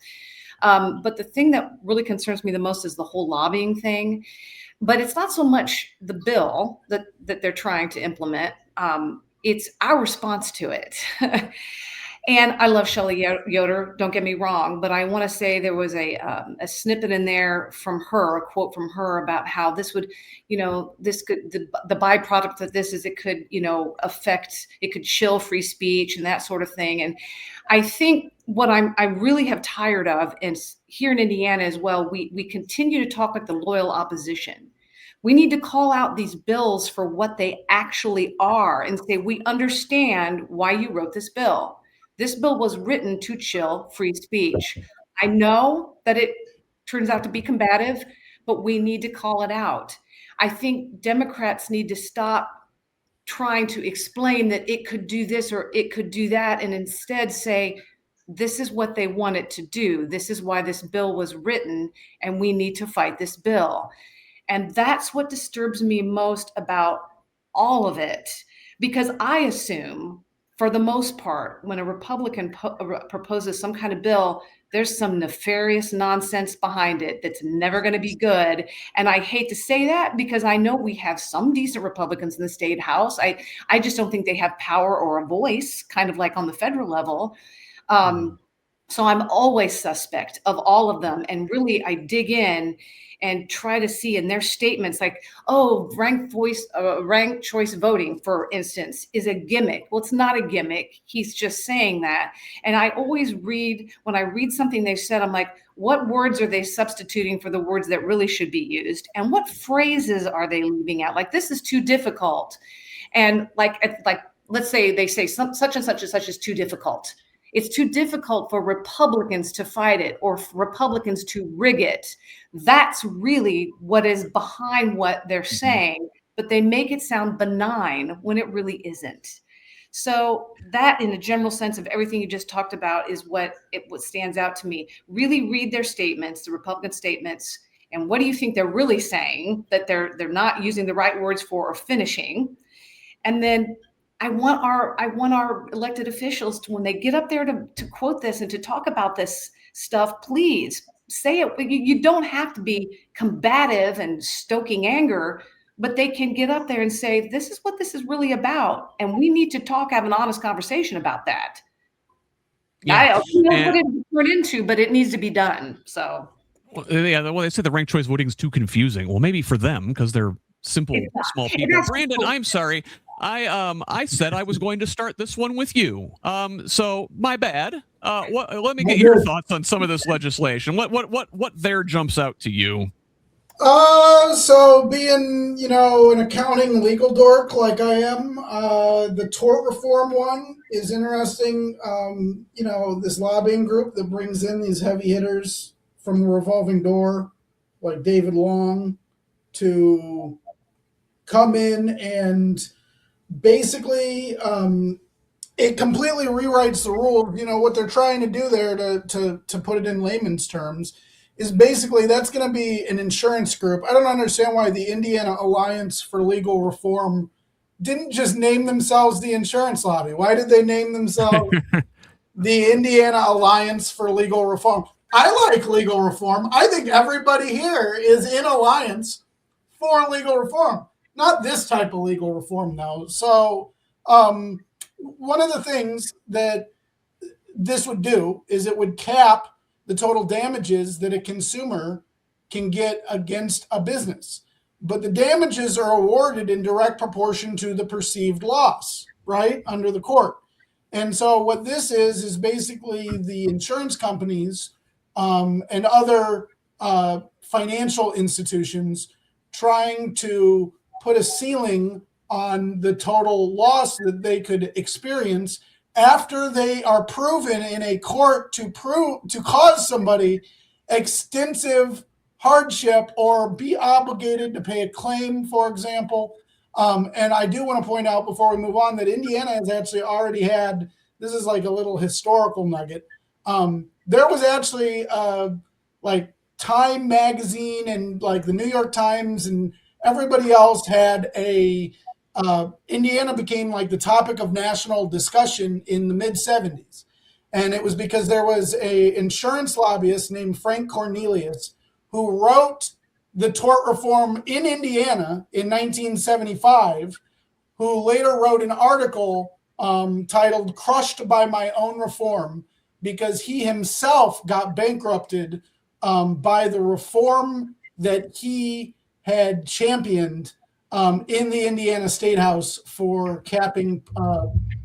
But the thing that really concerns me the most is the whole lobbying thing. But it's not so much the bill that they're trying to implement. It's our response to it. And I love Shelley Yoder, don't get me wrong, but I want to say there was a snippet in there from her, a quote from her about how this would, the byproduct of this is it could, it could chill free speech and that sort of thing. And I think what I really have tired of, and here in Indiana as well, we continue to talk like the loyal opposition. We need to call out these bills for what they actually are and say, we understand why you wrote this bill. This bill was written to chill free speech. I know that it turns out to be combative, but we need to call it out. I think Democrats need to stop trying to explain that it could do this or it could do that, and instead say, this is what they want it to do. This is why this bill was written, and we need to fight this bill. And that's what disturbs me most about all of it, because I assume, for the most part, when a Republican proposes some kind of bill, there's some nefarious nonsense behind it that's never going to be good. And I hate to say that, because I know we have some decent Republicans in the State House. I just don't think they have power or a voice, kind of like on the federal level. So I'm always suspect of all of them. And really, I dig in and try to see in their statements, like, oh, ranked choice voting, for instance, is a gimmick. Well, it's not a gimmick. He's just saying that. And I always when I read something they said, I'm like, what words are they substituting for the words that really should be used? And what phrases are they leaving out? Like, this is too difficult. And like let's say they say such and such and such is too difficult. It's too difficult for Republicans to fight it or for Republicans to rig it. That's really what is behind what they're saying, but they make it sound benign when it really isn't. So that, in a general sense of everything you just talked about, is what stands out to me. Really read their statements, the Republican statements, and what do you think they're really saying that they're not using the right words for or finishing. And then I want our elected officials to, when they get up there to quote this and to talk about this stuff, please say it. You don't have to be combative and stoking anger, but they can get up there and say, this is what this is really about. And we need to have an honest conversation about that. Yeah. I don't know what it turned into, but it needs to be done. So. Well, they say the ranked choice voting is too confusing. Well, maybe for them, because they're simple, small people. Brandon, I'm sorry. I said I was going to start this one with you. So my bad. Let me get your thoughts on some of this legislation. What there jumps out to you? So being, an accounting legal dork like I am, the tort reform one is interesting. This lobbying group that brings in these heavy hitters from the revolving door, like David Long, to come in and basically it completely rewrites the rules. What they're trying to do there, to put it in layman's terms, is basically that's going to be an insurance group. I don't understand why the Indiana Alliance for Legal Reform didn't just name themselves the insurance lobby. Why did they name themselves the Indiana Alliance for Legal Reform? I like legal reform. I think everybody here is in alliance for legal reform. Not this type of legal reform, though. So one of the things that this would do is it would cap the total damages that a consumer can get against a business. But the damages are awarded in direct proportion to the perceived loss, right, under the court. And so what this is basically the insurance companies and other financial institutions trying to put a ceiling on the total loss that they could experience after they are proven in a court to cause somebody extensive hardship or be obligated to pay a claim, for example. And I do want to point out before we move on that Indiana has actually already had, this is like a little historical nugget. There was actually like Time magazine and like the New York Times and everybody else had Indiana became like the topic of national discussion in the mid 70s. And it was because there was a insurance lobbyist named Frank Cornelius who wrote the tort reform in Indiana in 1975, who later wrote an article titled "Crushed by My Own Reform," because he himself got bankrupted by the reform that he had championed in the Indiana State House for capping.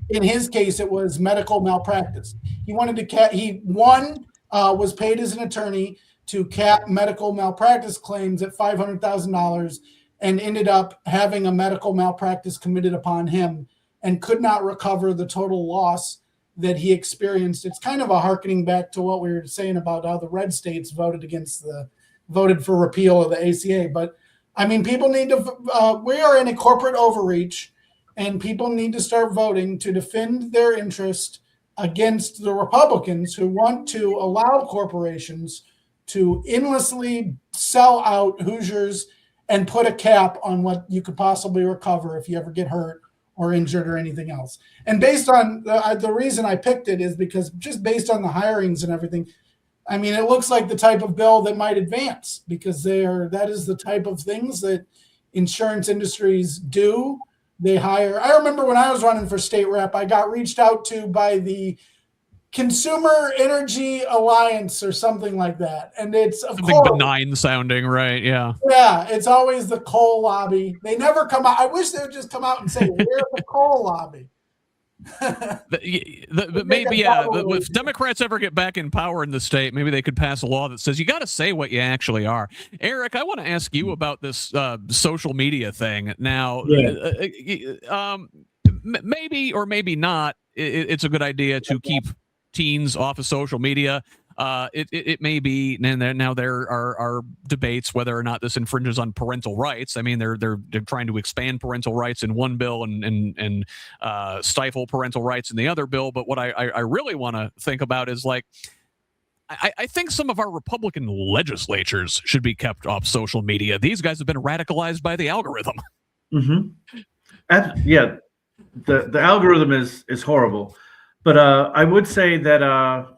In his case, it was medical malpractice. He wanted to cap. He was paid as an attorney to cap medical malpractice claims at $500,000, and ended up having a medical malpractice committed upon him, and could not recover the total loss that he experienced. It's kind of a hearkening back to what we were saying about how the red states voted for repeal of the ACA. But I mean, people need to, we are in a corporate overreach, and people need to start voting to defend their interest against the Republicans who want to allow corporations to endlessly sell out Hoosiers and put a cap on what you could possibly recover if you ever get hurt or injured or anything else. And based on the reason I picked it is because just based on the hirings and everything, I mean, it looks like the type of bill that might advance, because that is the type of things that insurance industries do. They hire. I remember when I was running for state rep, I got reached out to by the Consumer Energy Alliance or something like that. And it's something benign sounding, right? Yeah. Yeah, it's always the coal lobby. They never come out. I wish they would just come out and say, we're the coal lobby. Maybe, yeah. If Democrats ever get back in power in the state, maybe they could pass a law that says you got to say what you actually are. Eric, I want to ask you about this social media thing. Now, maybe or maybe not, it's a good idea to keep teens off of social media. It may be, and now there are debates whether or not this infringes on parental rights. I mean, they're trying to expand parental rights in one bill and stifle parental rights in the other bill. But what I really want to think about is, like, I think some of our Republican legislatures should be kept off social media. These guys have been radicalized by the algorithm. Mm-hmm. Yeah, the algorithm is horrible. But I would say that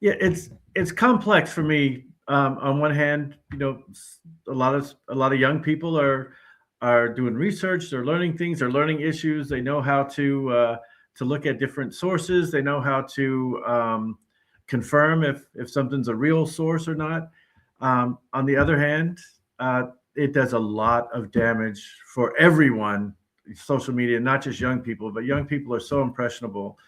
it's complex for me. On one hand, a lot of young people are doing research. They're learning things. They're learning issues. They know how to look at different sources. They know how to confirm if something's a real source or not. On the other hand, it does a lot of damage for everyone. Social media, not just young people, but young people are so impressionable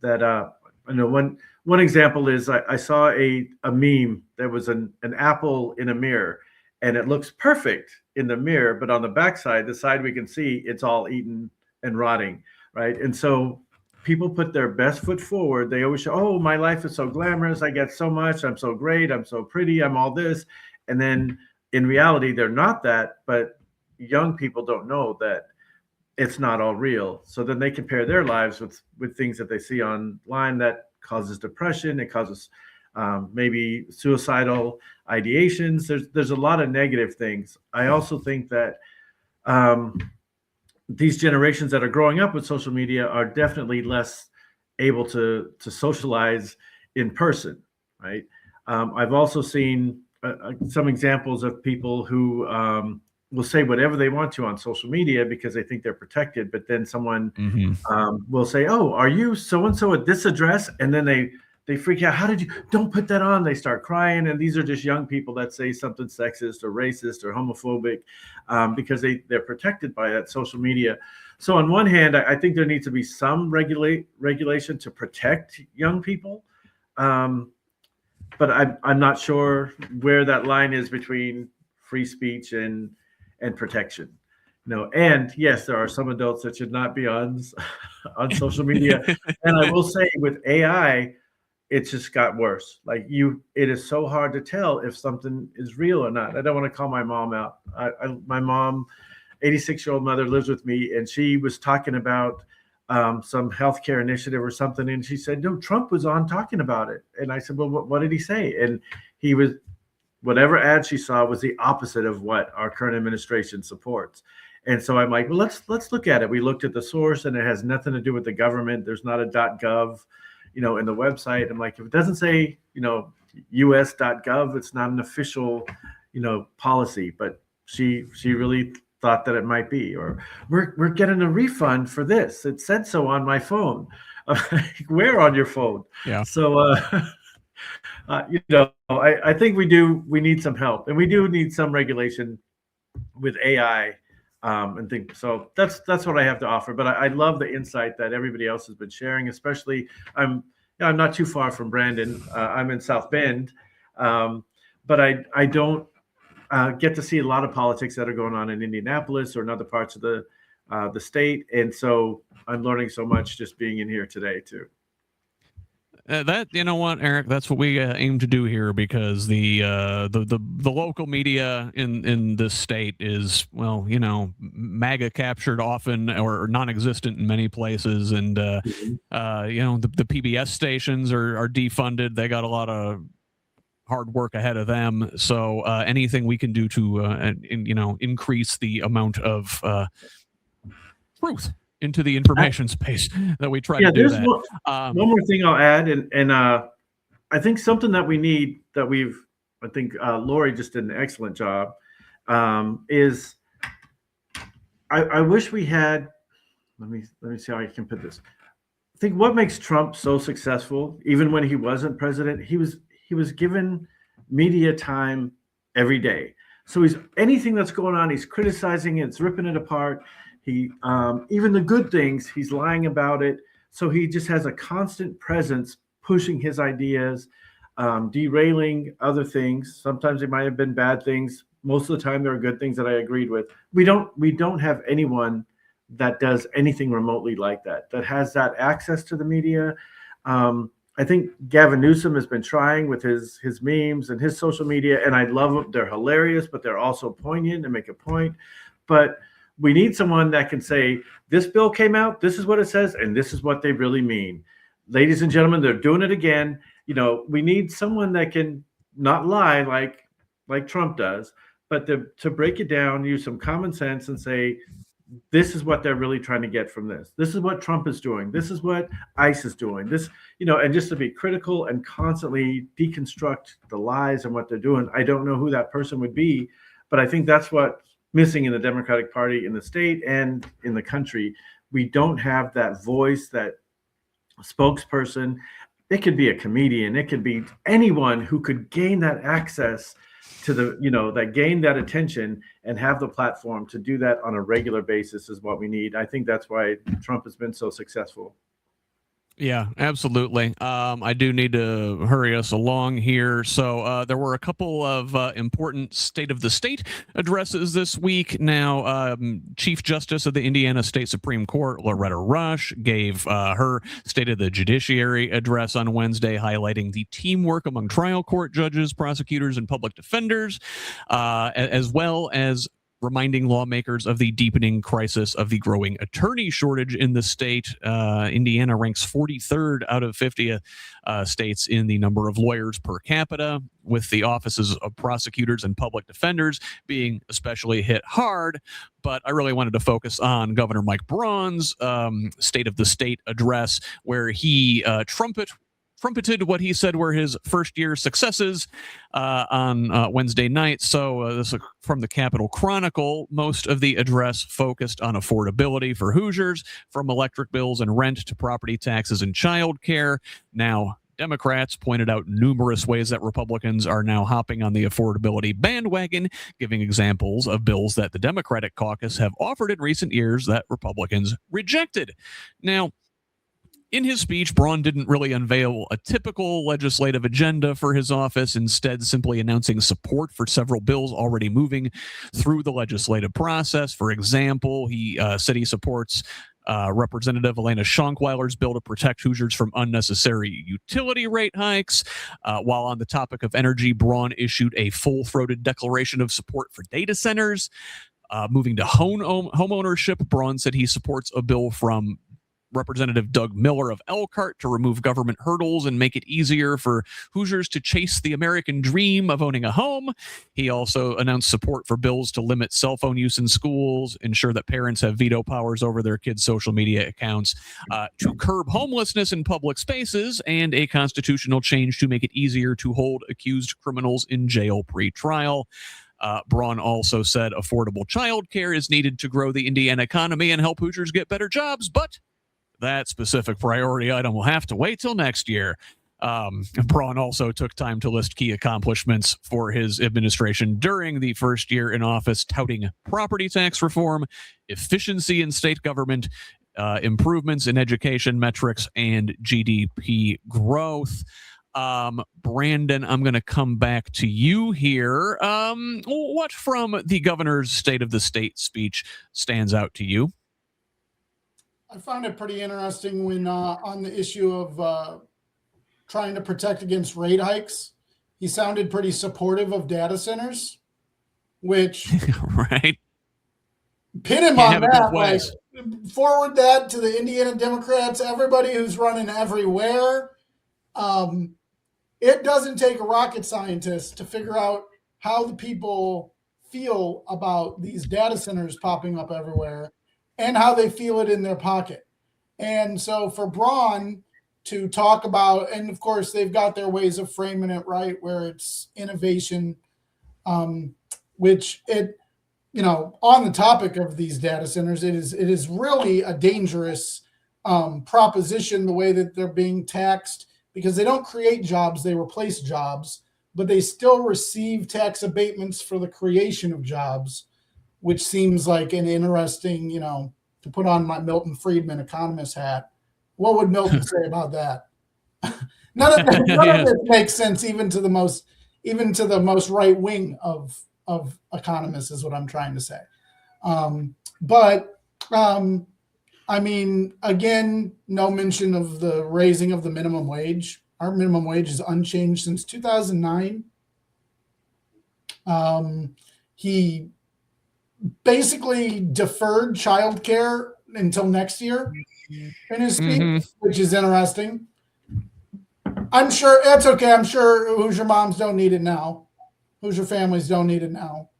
that one example is I saw a meme that was an apple in a mirror, and it looks perfect in the mirror, but on the backside, the side we can see, it's all eaten and rotting, right? And so people put their best foot forward. They always show, oh, my life is so glamorous. I get so much. I'm so great. I'm so pretty. I'm all this. And then in reality, they're not that, but young people don't know that it's not all real. So then they compare their lives with things that they see online that causes depression. It causes maybe suicidal ideations. There's a lot of negative things. I also think that these generations that are growing up with social media are definitely less able to socialize in person, right? I've also seen some examples of people who will say whatever they want to on social media because they think they're protected. But then someone will say, "Oh, are you so and so at this address?" And then they freak out. How did you? Don't put that on. They start crying, and these are just young people that say something sexist or racist or homophobic because they're protected by that social media. So on one hand, I think there needs to be some regulation to protect young people, but I'm not sure where that line is between free speech and protection. And yes, there are some adults that should not be on social media. And I will say with AI, it's just got worse. Like it is so hard to tell if something is real or not. I don't want to call my mom out. My mom, 86-year-old mother, lives with me, and she was talking about some healthcare initiative or something, and she said, "No, Trump was on talking about it." And I said, "Well, what did he say?" And whatever ad she saw was the opposite of what our current administration supports. And so I'm like, well, let's look at it. We looked at the source, and it has nothing to do with the government. There's not a .gov, in the website. I'm like, if it doesn't say, us.gov, it's not an official, policy. But she really thought that it might be. Or we're getting a refund for this. It said so on my phone. Where on your phone? Yeah. So I think we need some help, and we do need some regulation with AI and things. So that's what I have to offer. But I love the insight that everybody else has been sharing. Especially, I'm not too far from Brandon. I'm in South Bend, but I don't get to see a lot of politics that are going on in Indianapolis or in other parts of the state, and so I'm learning so much just being in here today too. That, you know what, Eric, that's what we aim to do here, because the local media in this state is, well, MAGA captured often or non-existent in many places, and the PBS stations are defunded. They got a lot of hard work ahead of them. So anything we can do to increase the amount of truth into the information space that we try to do that. One more thing I'll add, and I think something that we need that I think Lori just did an excellent job, is I wish we had, let me see how I can put this. I think what makes Trump so successful, even when he wasn't president, he was given media time every day. So anything that's going on, he's criticizing it, it's ripping it apart. He even the good things, he's lying about it. So he just has a constant presence, pushing his ideas, derailing other things. Sometimes they might have been bad things. Most of the time, there are good things that I agreed with. We don't have anyone that does anything remotely like that has that access to the media. I think Gavin Newsom has been trying with his memes and his social media, and I love them. They're hilarious, but they're also poignant and make a point. But we need someone that can say, this bill came out, this is what it says, and this is what they really mean. Ladies and gentlemen, they're doing it again. We need someone that can not lie like Trump does, but to break it down, use some common sense and say, this is what they're really trying to get from this. This is what Trump is doing. This is what ICE is doing. This, and just to be critical and constantly deconstruct the lies and what they're doing. I don't know who that person would be, but I think that's what's missing in the Democratic Party in the state and in the country. We don't have that voice, that spokesperson. It could be a comedian. It could be anyone who could gain that access to that gain that attention and have the platform to do that on a regular basis is what we need. I think that's why Trump has been so successful. Yeah, absolutely. I do need to hurry us along here. So there were a couple of important State of the State addresses this week. Now, Chief Justice of the Indiana State Supreme Court, Loretta Rush, gave her State of the Judiciary address on Wednesday, highlighting the teamwork among trial court judges, prosecutors, and public defenders, as well as reminding lawmakers of the deepening crisis of the growing attorney shortage in the state. Indiana ranks 43rd out of 50 states in the number of lawyers per capita, with the offices of prosecutors and public defenders being especially hit hard. But I really wanted to focus on Governor Mike Braun's State of the State address, where he trumpeted trumpeted what he said were his first-year successes on Wednesday night. So this is from the Capitol Chronicle. Most of the address focused on affordability for Hoosiers, from electric bills and rent to property taxes and child care. Now, Democrats pointed out numerous ways that Republicans are now hopping on the affordability bandwagon, giving examples of bills that the Democratic caucus have offered in recent years that Republicans rejected. Now, in his speech, Braun didn't really unveil a typical legislative agenda for his office, instead simply announcing support for several bills already moving through the legislative process. For example, he said he supports Representative Elena Schonkweiler's bill to protect Hoosiers from unnecessary utility rate hikes. While on the topic of energy, Braun issued a full-throated declaration of support for data centers. Moving to home ownership, Braun said he supports a bill from Representative Doug Miller of Elkhart to remove government hurdles and make it easier for Hoosiers to chase the American dream of owning a home. He also announced support for bills to limit cell phone use in schools, ensure that parents have veto powers over their kids' social media accounts, to curb homelessness in public spaces, and a constitutional change to make it easier to hold accused criminals in jail pre-trial. Braun also said affordable child care is needed to grow the Indiana economy and help Hoosiers get better jobs, but that specific priority item will have to wait till next year. Braun also took time to list key accomplishments for his administration during the first year in office, touting property tax reform, efficiency in state government, improvements in education metrics, and GDP growth. Brandon, I'm going to come back to you here. What from the governor's State of the State speech stands out to you? I found it pretty interesting when on the issue of trying to protect against rate hikes, he sounded pretty supportive of data centers, which right. Pin him on that. Like, forward that to the Indiana Democrats, everybody who's running everywhere. It doesn't take a rocket scientist to figure out how the people feel about these data centers popping up everywhere and how they feel it in their pocket. And so for Braun to talk about, and of course they've got their ways of framing it, right, where it's innovation, which it, you know, on the topic of these data centers, it is really a dangerous proposition, the way that they're being taxed, because they don't create jobs, they replace jobs, but they still receive tax abatements for the creation of jobs, which seems like an interesting, you know, to put on my Milton Friedman economist hat. What would Milton say about that? None of it makes sense, even to the most right wing of economists, is what I'm trying to say. I mean, again, no mention of the raising of the minimum wage. Our minimum wage is unchanged since 2009. He basically deferred childcare until next year in his speech, which is interesting. I'm sure that's okay. I'm sure Hoosier moms don't need it now. Hoosier families don't need it now.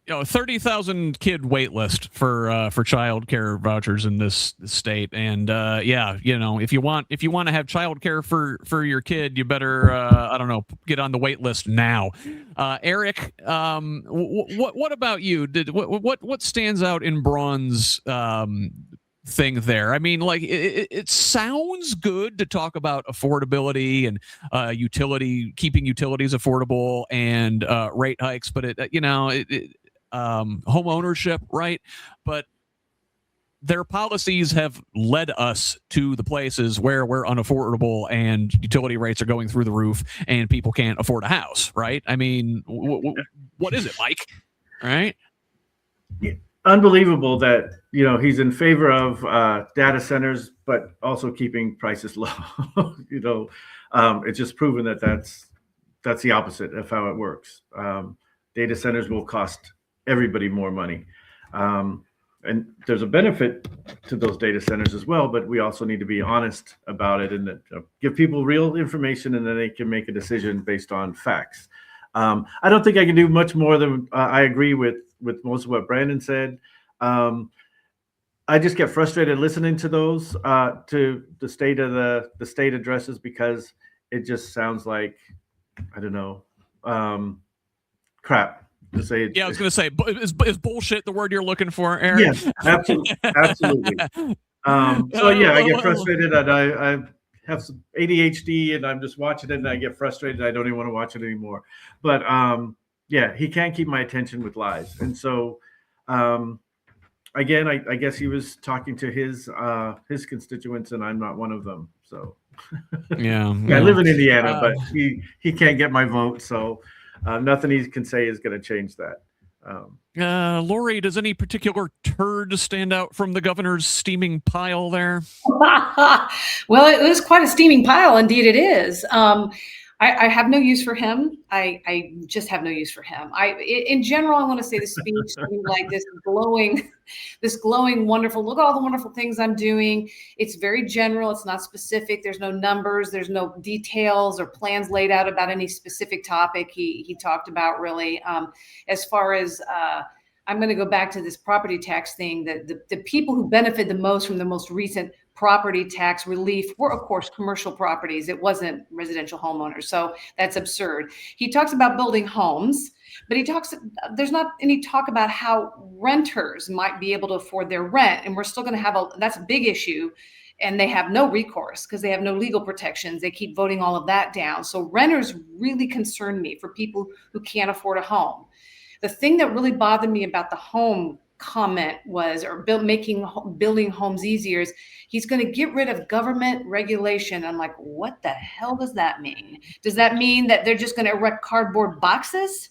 You know, 30,000 kid wait list for child care vouchers in this state, and yeah, you know, if you want to have child care for your kid, you better I don't know, get on the wait list now. Eric, what about you? What stands out in Braun's thing there? I mean, like, it sounds good to talk about affordability and keeping utilities affordable and rate hikes, but home ownership, right? But their policies have led us to the places where we're unaffordable and utility rates are going through the roof and people can't afford a house, right? I mean, what is it like, right? Unbelievable that, you know, he's in favor of data centers, but also keeping prices low. You know, it's just proven that that's the opposite of how it works. Data centers will cost everybody more money. And there's a benefit to those data centers as well, but we also need to be honest about it and give people real information, and then they can make a decision based on facts. I don't think I can do much more than I agree with most of what Brandon said. I just get frustrated listening to those to the state addresses, because it just sounds like, I don't know, crap. To say I was going to say, is bullshit the word you're looking for, Eric? Yes, absolutely. So yeah, I get frustrated, and I have some ADHD, and I'm just watching it, and I get frustrated. I don't even want to watch it anymore. But yeah, he can't keep my attention with lies, and so again, I guess he was talking to his constituents, and I'm not one of them. So yeah, I live in Indiana, but he can't get my vote, so nothing he can say is going to change that. Lori, does any particular turd stand out from the governor's steaming pile there? Well, it was quite a steaming pile. Indeed, it is. I have no use for him. I just have no use for him. In general, I want to say the speech seemed like this glowing, wonderful, look at all the wonderful things I'm doing. It's very general. It's not specific. There's no numbers. There's no details or plans laid out about any specific topic he talked about, really. As far as I'm going to go back to this property tax thing, that the people who benefit the most from the most recent property tax relief were, of course, commercial properties. It wasn't residential homeowners. So that's absurd. He talks about building homes, but there's not any talk about how renters might be able to afford their rent. And we're still going to have that's a big issue. And they have no recourse because they have no legal protections. They keep voting all of that down. So renters really concern me, for people who can't afford a home. The thing that really bothered me about the home comment was, or building homes easier, is he's going to get rid of government regulation. I'm like, what the hell does that mean? Does that mean that they're just going to erect cardboard boxes?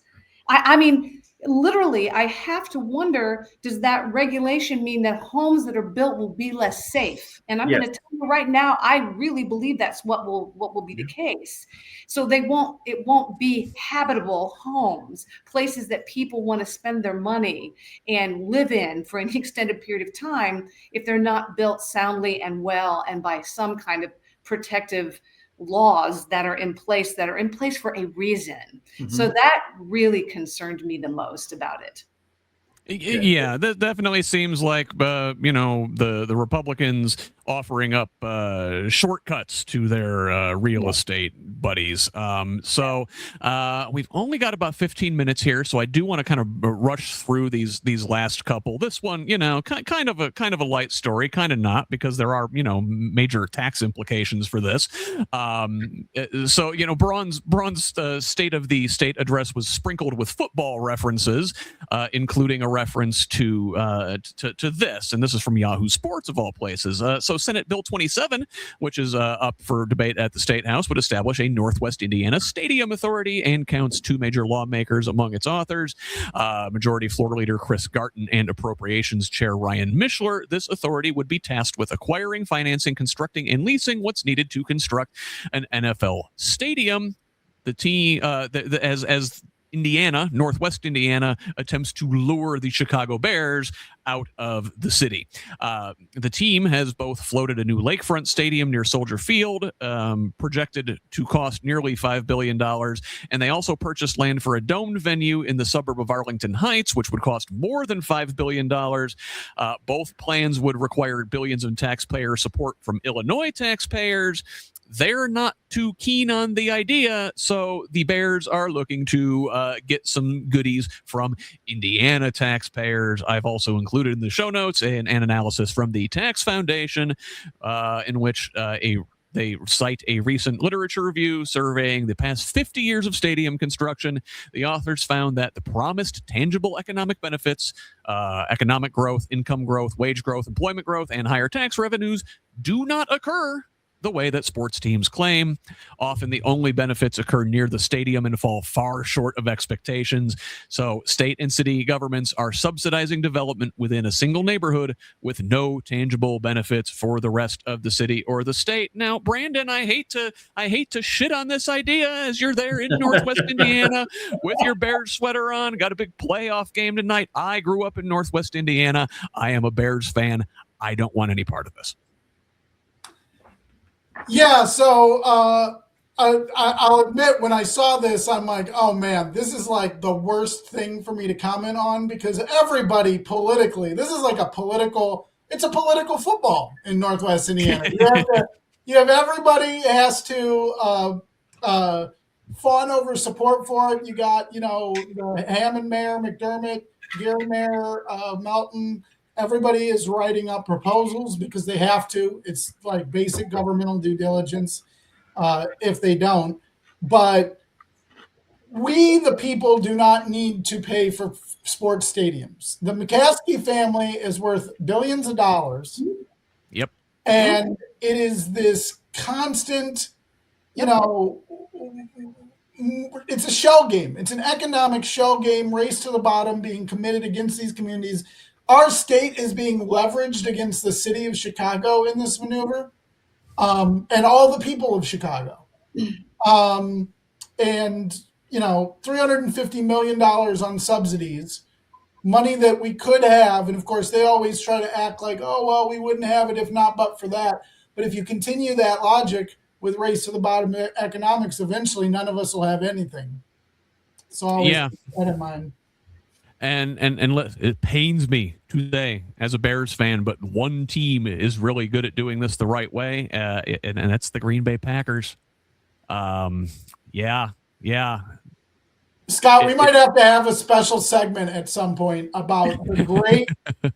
I mean, literally, I have to wonder, does that regulation mean that homes that are built will be less safe? And I'm going to tell you right now, I really believe that's what will be the case. So it won't be habitable homes, places that people want to spend their money and live in for an extended period of time, if they're not built soundly and well and by some kind of protective laws that are in place for a reason. Mm-hmm. So that really concerned me the most about it. Yeah, that definitely seems like the Republicans offering up shortcuts to their real estate buddies. So we've only got about 15 minutes here, so I do want to kind of rush through these last couple. This one, kind of a light story, kind of not, because there are major tax implications for this. So Braun's State of the State address was sprinkled with football references, including a reference to this, and this is from Yahoo Sports of all places. So Senate Bill 27, which is up for debate at the State House, would establish a Northwest Indiana Stadium Authority and counts two major lawmakers among its authors, Majority Floor Leader Chris Garton and Appropriations Chair Ryan Mishler. This authority would be tasked with acquiring, financing, constructing, and leasing what's needed to construct an NFL stadium. The team, as Northwest Indiana attempts to lure the Chicago Bears out of the city. The team has both floated a new lakefront stadium near Soldier Field, projected to cost nearly $5 billion, and they also purchased land for a domed venue in the suburb of Arlington Heights, which would cost more than $5 billion. Both plans would require billions in taxpayer support from Illinois taxpayers. They're not too keen on the idea, so the Bears are looking to get some goodies from Indiana taxpayers. I've also included in the show notes an analysis from the Tax Foundation, in which they cite a recent literature review surveying the past 50 years of stadium construction. The authors found that the promised tangible economic benefits, economic growth, income growth, wage growth, employment growth, and higher tax revenues do not occur the way that sports teams claim. Often the only benefits occur near the stadium and fall far short of expectations. So state and city governments are subsidizing development within a single neighborhood with no tangible benefits for the rest of the city or the state. Now, Brandon, I hate to shit on this idea as you're there in Northwest Indiana with your Bears sweater on, got a big playoff game tonight. I grew up in Northwest Indiana. I am a Bears fan. I don't want any part of this. Yeah, so I'll admit, when I saw this, I'm like, oh man, this is like the worst thing for me to comment on, because everybody politically, this is like it's a political football in Northwest Indiana. You have everybody has to fawn over support for it. You got, the Hammond Mayor, McDermott, Gary Mayor, Melton. Everybody is writing up proposals because they have to. It's like basic governmental due diligence if they don't. But we, the people, do not need to pay for sports stadiums. The McCaskey family is worth billions of dollars. Yep. And it is this constant, it's a shell game. It's an economic shell game, race to the bottom, being committed against these communities. Our state is being leveraged against the city of Chicago in this maneuver, and all the people of Chicago. And $350 million on subsidies, money that we could have. And of course, they always try to act like, oh, well, we wouldn't have it if not but for that. But if you continue that logic with race to the bottom economics, eventually none of us will have anything. So always keep that in mind. And it pains me to say as a Bears fan, but one team is really good at doing this the right way, and that's the Green Bay Packers. Scott, we might have to have a special segment at some point about the great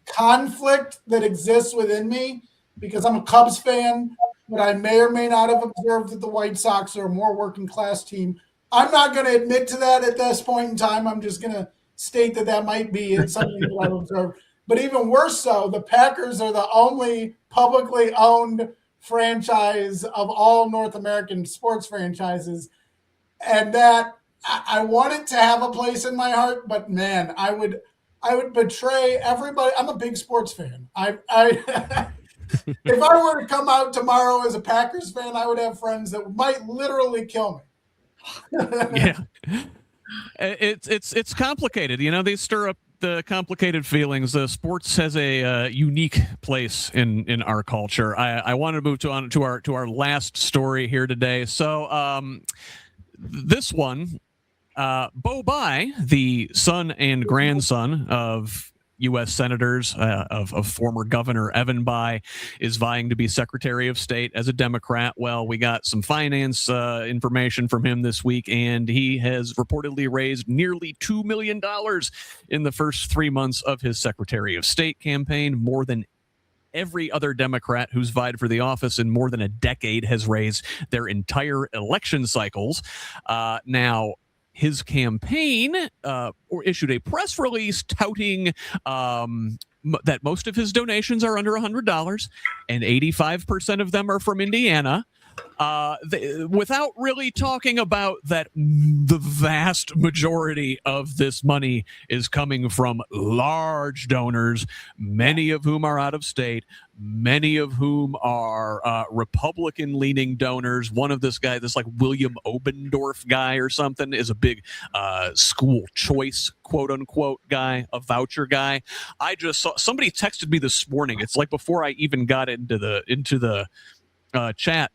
conflict that exists within me, because I'm a Cubs fan, but I may or may not have observed that the White Sox are a more working class team. I'm not going to admit to that at this point in time. I'm just going to state that might be something that I've observed. But even worse so, the Packers are the only publicly owned franchise of all North American sports franchises. And that I want it to have a place in my heart, but man, I would betray everybody. I'm a big sports fan. If I were to come out tomorrow as a Packers fan, I would have friends that might literally kill me. Yeah. It's complicated. They stir up the complicated feelings. Sports has a unique place in our culture. I want to move on to our last story here today. So this one, Bo Bai, the son and grandson of U.S. senators, of former Governor Evan Bai, is vying to be Secretary of State as a Democrat. Well, we got some finance information from him this week, and he has reportedly raised nearly $2 million in the first 3 months of his Secretary of State campaign, more than every other Democrat who's vied for the office in more than a decade has raised their entire election cycles. Now, his campaign issued a press release touting that most of his donations are under $100 and 85% of them are from Indiana. Without really talking about that the vast majority of this money is coming from large donors, many of whom are out of state, many of whom are Republican-leaning donors. One of this like William Obendorf guy or something is a big school choice, quote-unquote, guy, a voucher guy. I just saw somebody texted me this morning. It's like before I even got into the chat.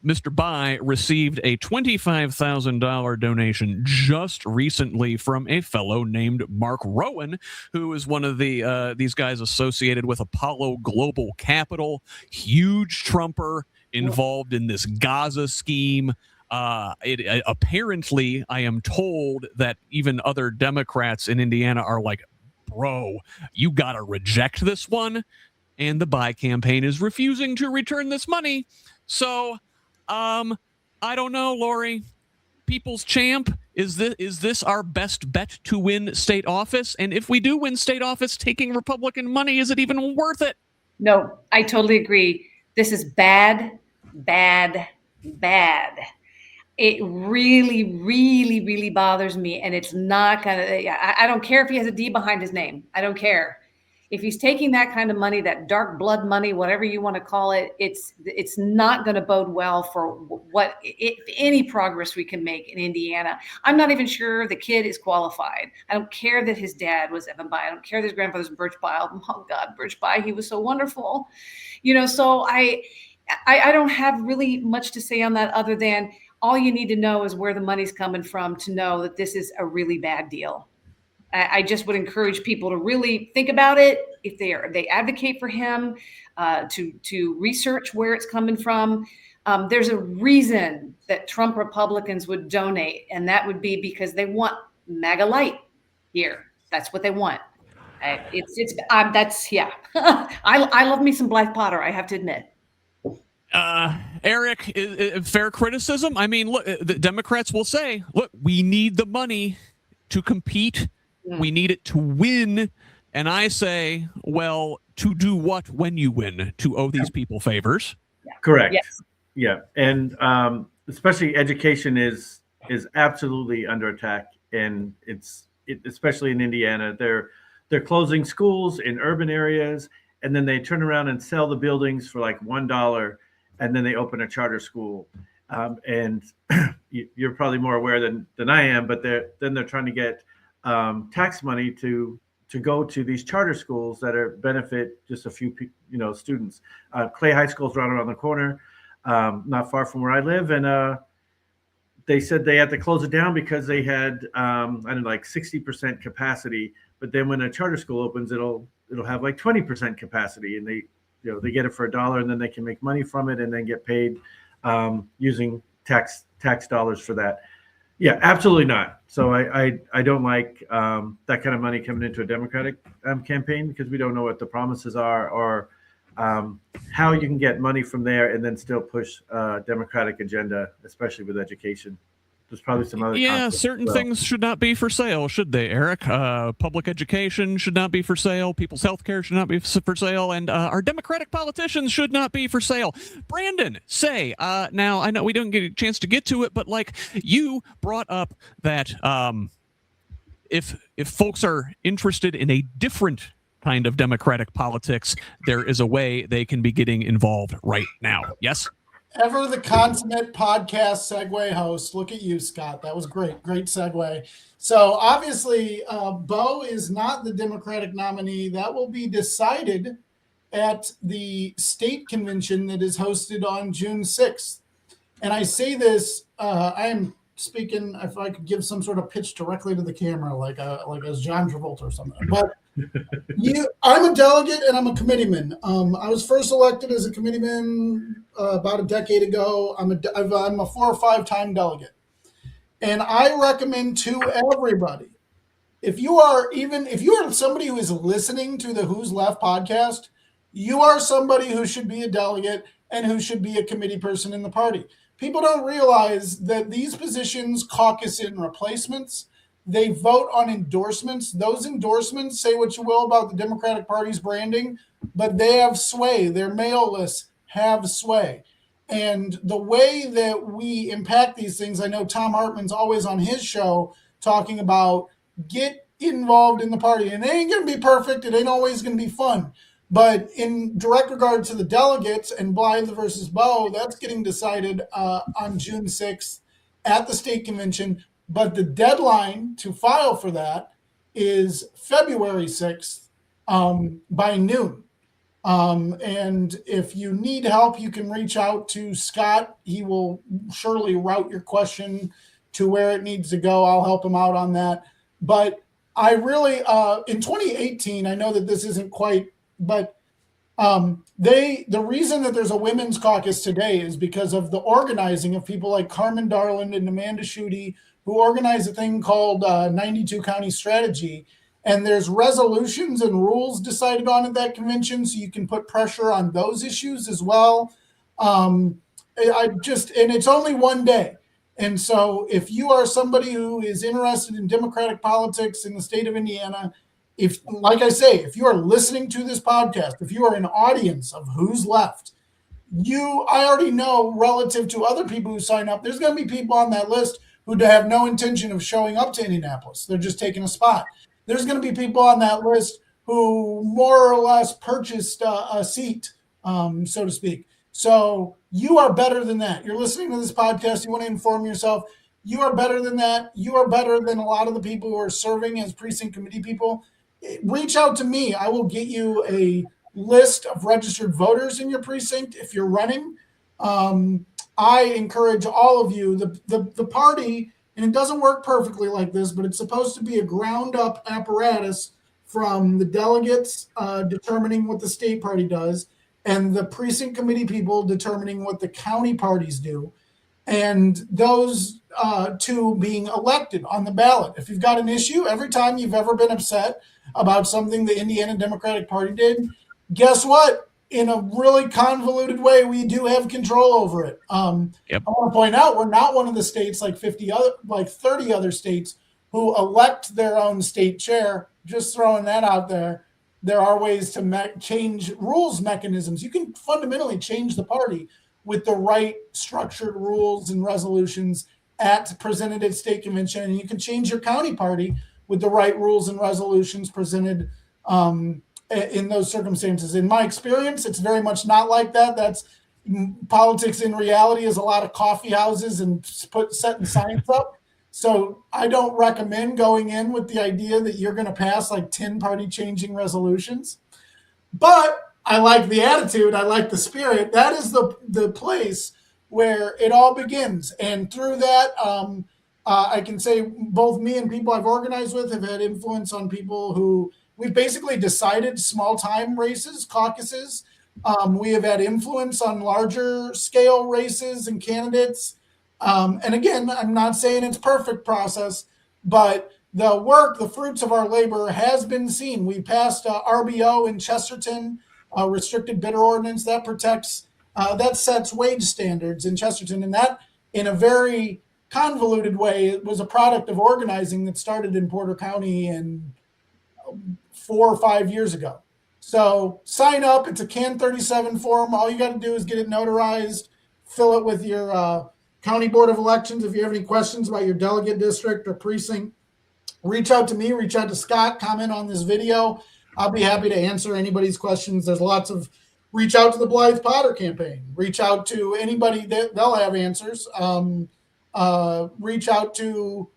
Mr. Bai received a $25,000 donation just recently from a fellow named Mark Rowan, who is one of these guys associated with Apollo Global Capital, huge Trumper involved in this Gaza scheme. Apparently, I am told that even other Democrats in Indiana are like, bro, you got to reject this one. And the Bai campaign is refusing to return this money. So I don't know, Lori. People's champ, is this our best bet to win state office? And if we do win state office taking Republican money, is it even worth it? No, I totally agree. This is bad, bad, bad. It really, really, really bothers me. And it's not gonna, I don't care if he has a D behind his name. I don't care. If he's taking that kind of money, that dark blood money, whatever you want to call it, it's not going to bode well for if any progress we can make in Indiana. I'm not even sure the kid is qualified. I don't care that his dad was Evan Bai. I don't care that his grandfather's Birch Bai. Oh God, Birch Bai, he was so wonderful. So I don't have really much to say on that other than all you need to know is where the money's coming from to know that this is a really bad deal. I just would encourage people to really think about it. If they advocate for him, to research where it's coming from. There's a reason that Trump Republicans would donate, and that would be because they want MAGA light here. That's what they want. That's yeah. I love me some Blythe Potter, I have to admit. Eric, fair criticism. I mean, look, the Democrats will say, look, we need the money to compete. We need it to win. And I say, well, to do what when you win? To owe these people favors? Yeah. Correct. Yes. Yeah. And especially education is absolutely under attack. And especially in Indiana, they're closing schools in urban areas, and then they turn around and sell the buildings for like $1, and then they open a charter school. And you're probably more aware than I am, but they're trying to get tax money to go to these charter schools that benefit just a few students. Clay High School is right around the corner, not far from where I live, and they said they had to close it down because they had like 60% capacity. But then when a charter school opens, it'll have like 20% capacity, and they get it for $1, and then they can make money from it and then get paid using tax dollars for that. Yeah, absolutely not. So I don't like that kind of money coming into a Democratic campaign, because we don't know what the promises are, or how you can get money from there and then still push a Democratic agenda, especially with education. There's probably some other. Yeah, certain things should not be for sale, should they, Eric? Public education should not be for sale. People's health care should not be for sale. And our Democratic politicians should not be for sale. Brandon, say, now, I know we didn't get a chance to get to it, but like you brought up that if folks are interested in a different kind of Democratic politics, there is a way they can be getting involved right now. Yes? Ever the consummate podcast segue host. Look at you, Scott. That was great. Great segue. So obviously, Bo is not the Democratic nominee. That will be decided at the state convention that is hosted on June 6th. And I say this, I am speaking, if I could give some sort of pitch directly to the camera, like as John Travolta or something. But I'm a delegate and I'm a committeeman. I was first elected as a committeeman about a decade ago. I'm a 4 or 5 time delegate. And I recommend to everybody, if you are somebody who is listening to the Who's Left podcast, you are somebody who should be a delegate and who should be a committee person in the party. People don't realize that these positions caucus in replacements. They vote on endorsements. Those endorsements, say what you will about the Democratic Party's branding, but they have sway. Their mail lists have sway. And the way that we impact these things, I know Tom Hartman's always on his show talking about get involved in the party. And it ain't going to be perfect. It ain't always going to be fun. But in direct regard to the delegates and Blythe versus Bo, that's getting decided on June 6th at the state convention. But the deadline to file for that is February 6th by noon. And if you need help, you can reach out to Scott. He will surely route your question to where it needs to go. I'll help him out on that. But I really, in 2018, I know that this isn't quite, but the reason that there's a women's caucus today is because of the organizing of people like Carmen Darland and Amanda Schutte, who organize a thing called 92 County Strategy. And there's resolutions and rules decided on at that convention, so you can put pressure on those issues as well. And it's only one day. And so if you are somebody who is interested in Democratic politics in the state of Indiana, like I say, if you are listening to this podcast, if you are an audience of Who's Left, I already know relative to other people who sign up, there's going to be people on that list who have no intention of showing up to Indianapolis. They're just taking a spot. There's going to be people on that list who more or less purchased a seat, so to speak. So you are better than that. You're listening to this podcast. You want to inform yourself. You are better than that. You are better than a lot of the people who are serving as precinct committee people. Reach out to me. I will get you a list of registered voters in your precinct if you're running. I encourage all of you, the party, and it doesn't work perfectly like this, but it's supposed to be a ground-up apparatus from the delegates determining what the state party does, and the precinct committee people determining what the county parties do, and those two being elected on the ballot. If you've got an issue, every time you've ever been upset about something the Indiana Democratic Party did, guess what? In a really convoluted way, we do have control over it. Yep. I want to point out we're not one of the states like 30 other states who elect their own state chair. Just throwing that out there. There are ways to change rules mechanisms. You can fundamentally change the party with the right structured rules and resolutions presented at state convention, and you can change your county party with the right rules and resolutions presented in those circumstances. In my experience, it's very much not like that. That's politics in reality is a lot of coffee houses and setting signs up. So I don't recommend going in with the idea that you're going to pass like 10 party changing resolutions. But I like the attitude. I like the spirit. That is the place where it all begins. And through that, I can say both me and people I've organized with have had influence on people who we've basically decided small time races, caucuses. We have had influence on larger scale races and candidates. And again, I'm not saying it's perfect process, but the fruits of our labor has been seen. We passed RBO in Chesterton, a restricted bidder ordinance that protects, that sets wage standards in Chesterton. And that, in a very convoluted way, it was a product of organizing that started in Porter County in 4 or 5 years ago. So sign up. It's a CAN 37 form. All you got to do is get it notarized, fill it with your County Board of Elections. If you have any questions about your delegate district or precinct, reach out to me, reach out to Scott, comment on this video. I'll be happy to answer anybody's questions. There's lots of reach out to the Blythe Potter campaign, reach out to anybody that they'll have answers. Reach out to,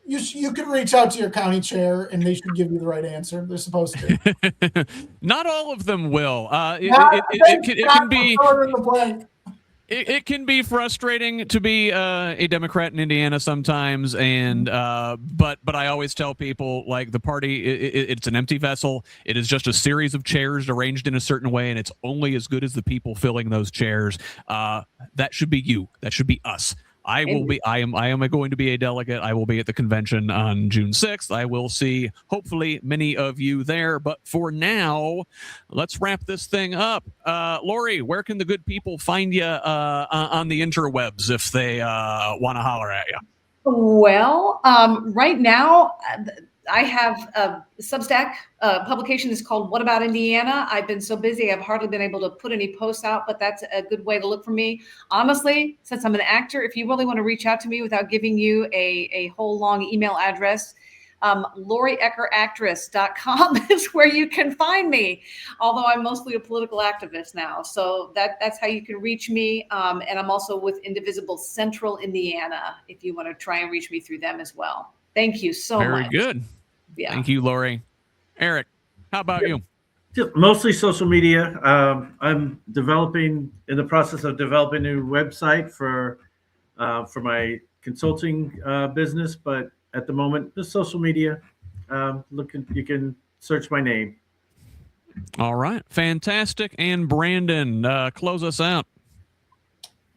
you can reach out to your county chair and they should give you the right answer. They're supposed to. Not all of them will. It can be frustrating to be a Democrat in Indiana sometimes, and but I always tell people, like, the party, it's an empty vessel. It is just a series of chairs arranged in a certain way, and it's only as good as the people filling those chairs. That should be you. That should be us. I am going to be a delegate. I will be at the convention on June 6th. I will see, hopefully, many of you there. But for now, let's wrap this thing up. Lori, where can the good people find you on the interwebs if they want to holler at you? Well, right now, I have a Substack publication is called What About Indiana? I've been so busy, I've hardly been able to put any posts out, but that's a good way to look for me. Honestly, since I'm an actor, if you really want to reach out to me without giving you a whole long email address, LoriEckerActress.com is where you can find me, although I'm mostly a political activist now. So that's how you can reach me. And I'm also with Indivisible Central Indiana, if you want to try and reach me through them as well. Thank you so much. Very good. Yeah. Thank you, Lori. Eric, how about you? Mostly social media. I'm in the process of developing a new website for my consulting business, but at the moment, just social media. You can search my name. All right, fantastic. And Brandon, close us out.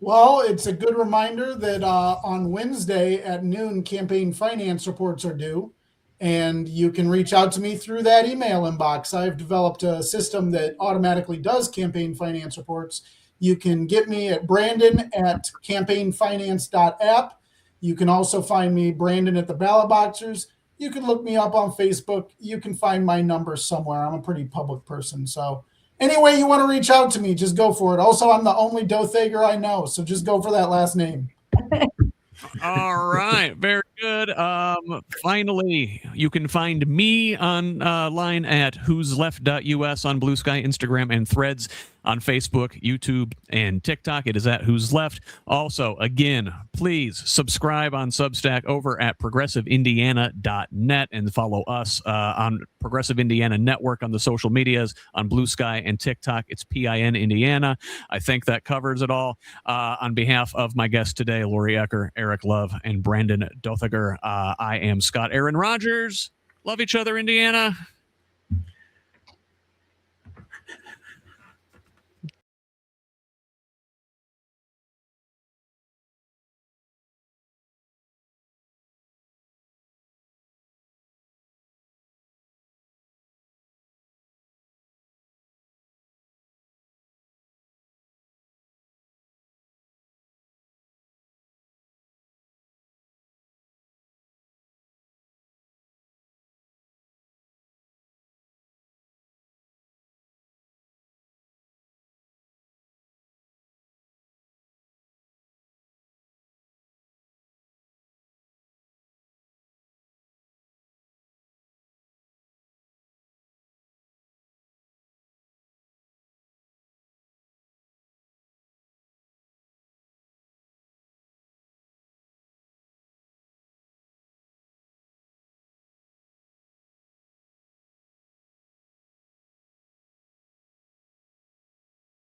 Well, it's a good reminder that on Wednesday at noon, campaign finance reports are due, and you can reach out to me through that email inbox. I've developed a system that automatically does campaign finance reports. You can get me at brandon@campaignfinance.app. You can also find me, Brandon, at the Ballot Boxers. You can look me up on Facebook. You can find my number somewhere. I'm a pretty public person, so any way you want to reach out to me, just go for it. Also, I'm the only Dothager I know, so just go for that last name. All right, very good. Finally, you can find me online at HoosLeft.us on Blue Sky, Instagram, and Threads. On Facebook, YouTube, and TikTok, it is at HoosLeft. Also, again, please subscribe on Substack over at progressiveindiana.net and follow us on Progressive Indiana Network on the social medias on Blue Sky and TikTok. It's PIN Indiana. I think that covers it all. On behalf of my guests today, Lori Ecker, Eric Love, and Brandon Dothager, I am Scott Aaron Rogers. Love each other, Indiana.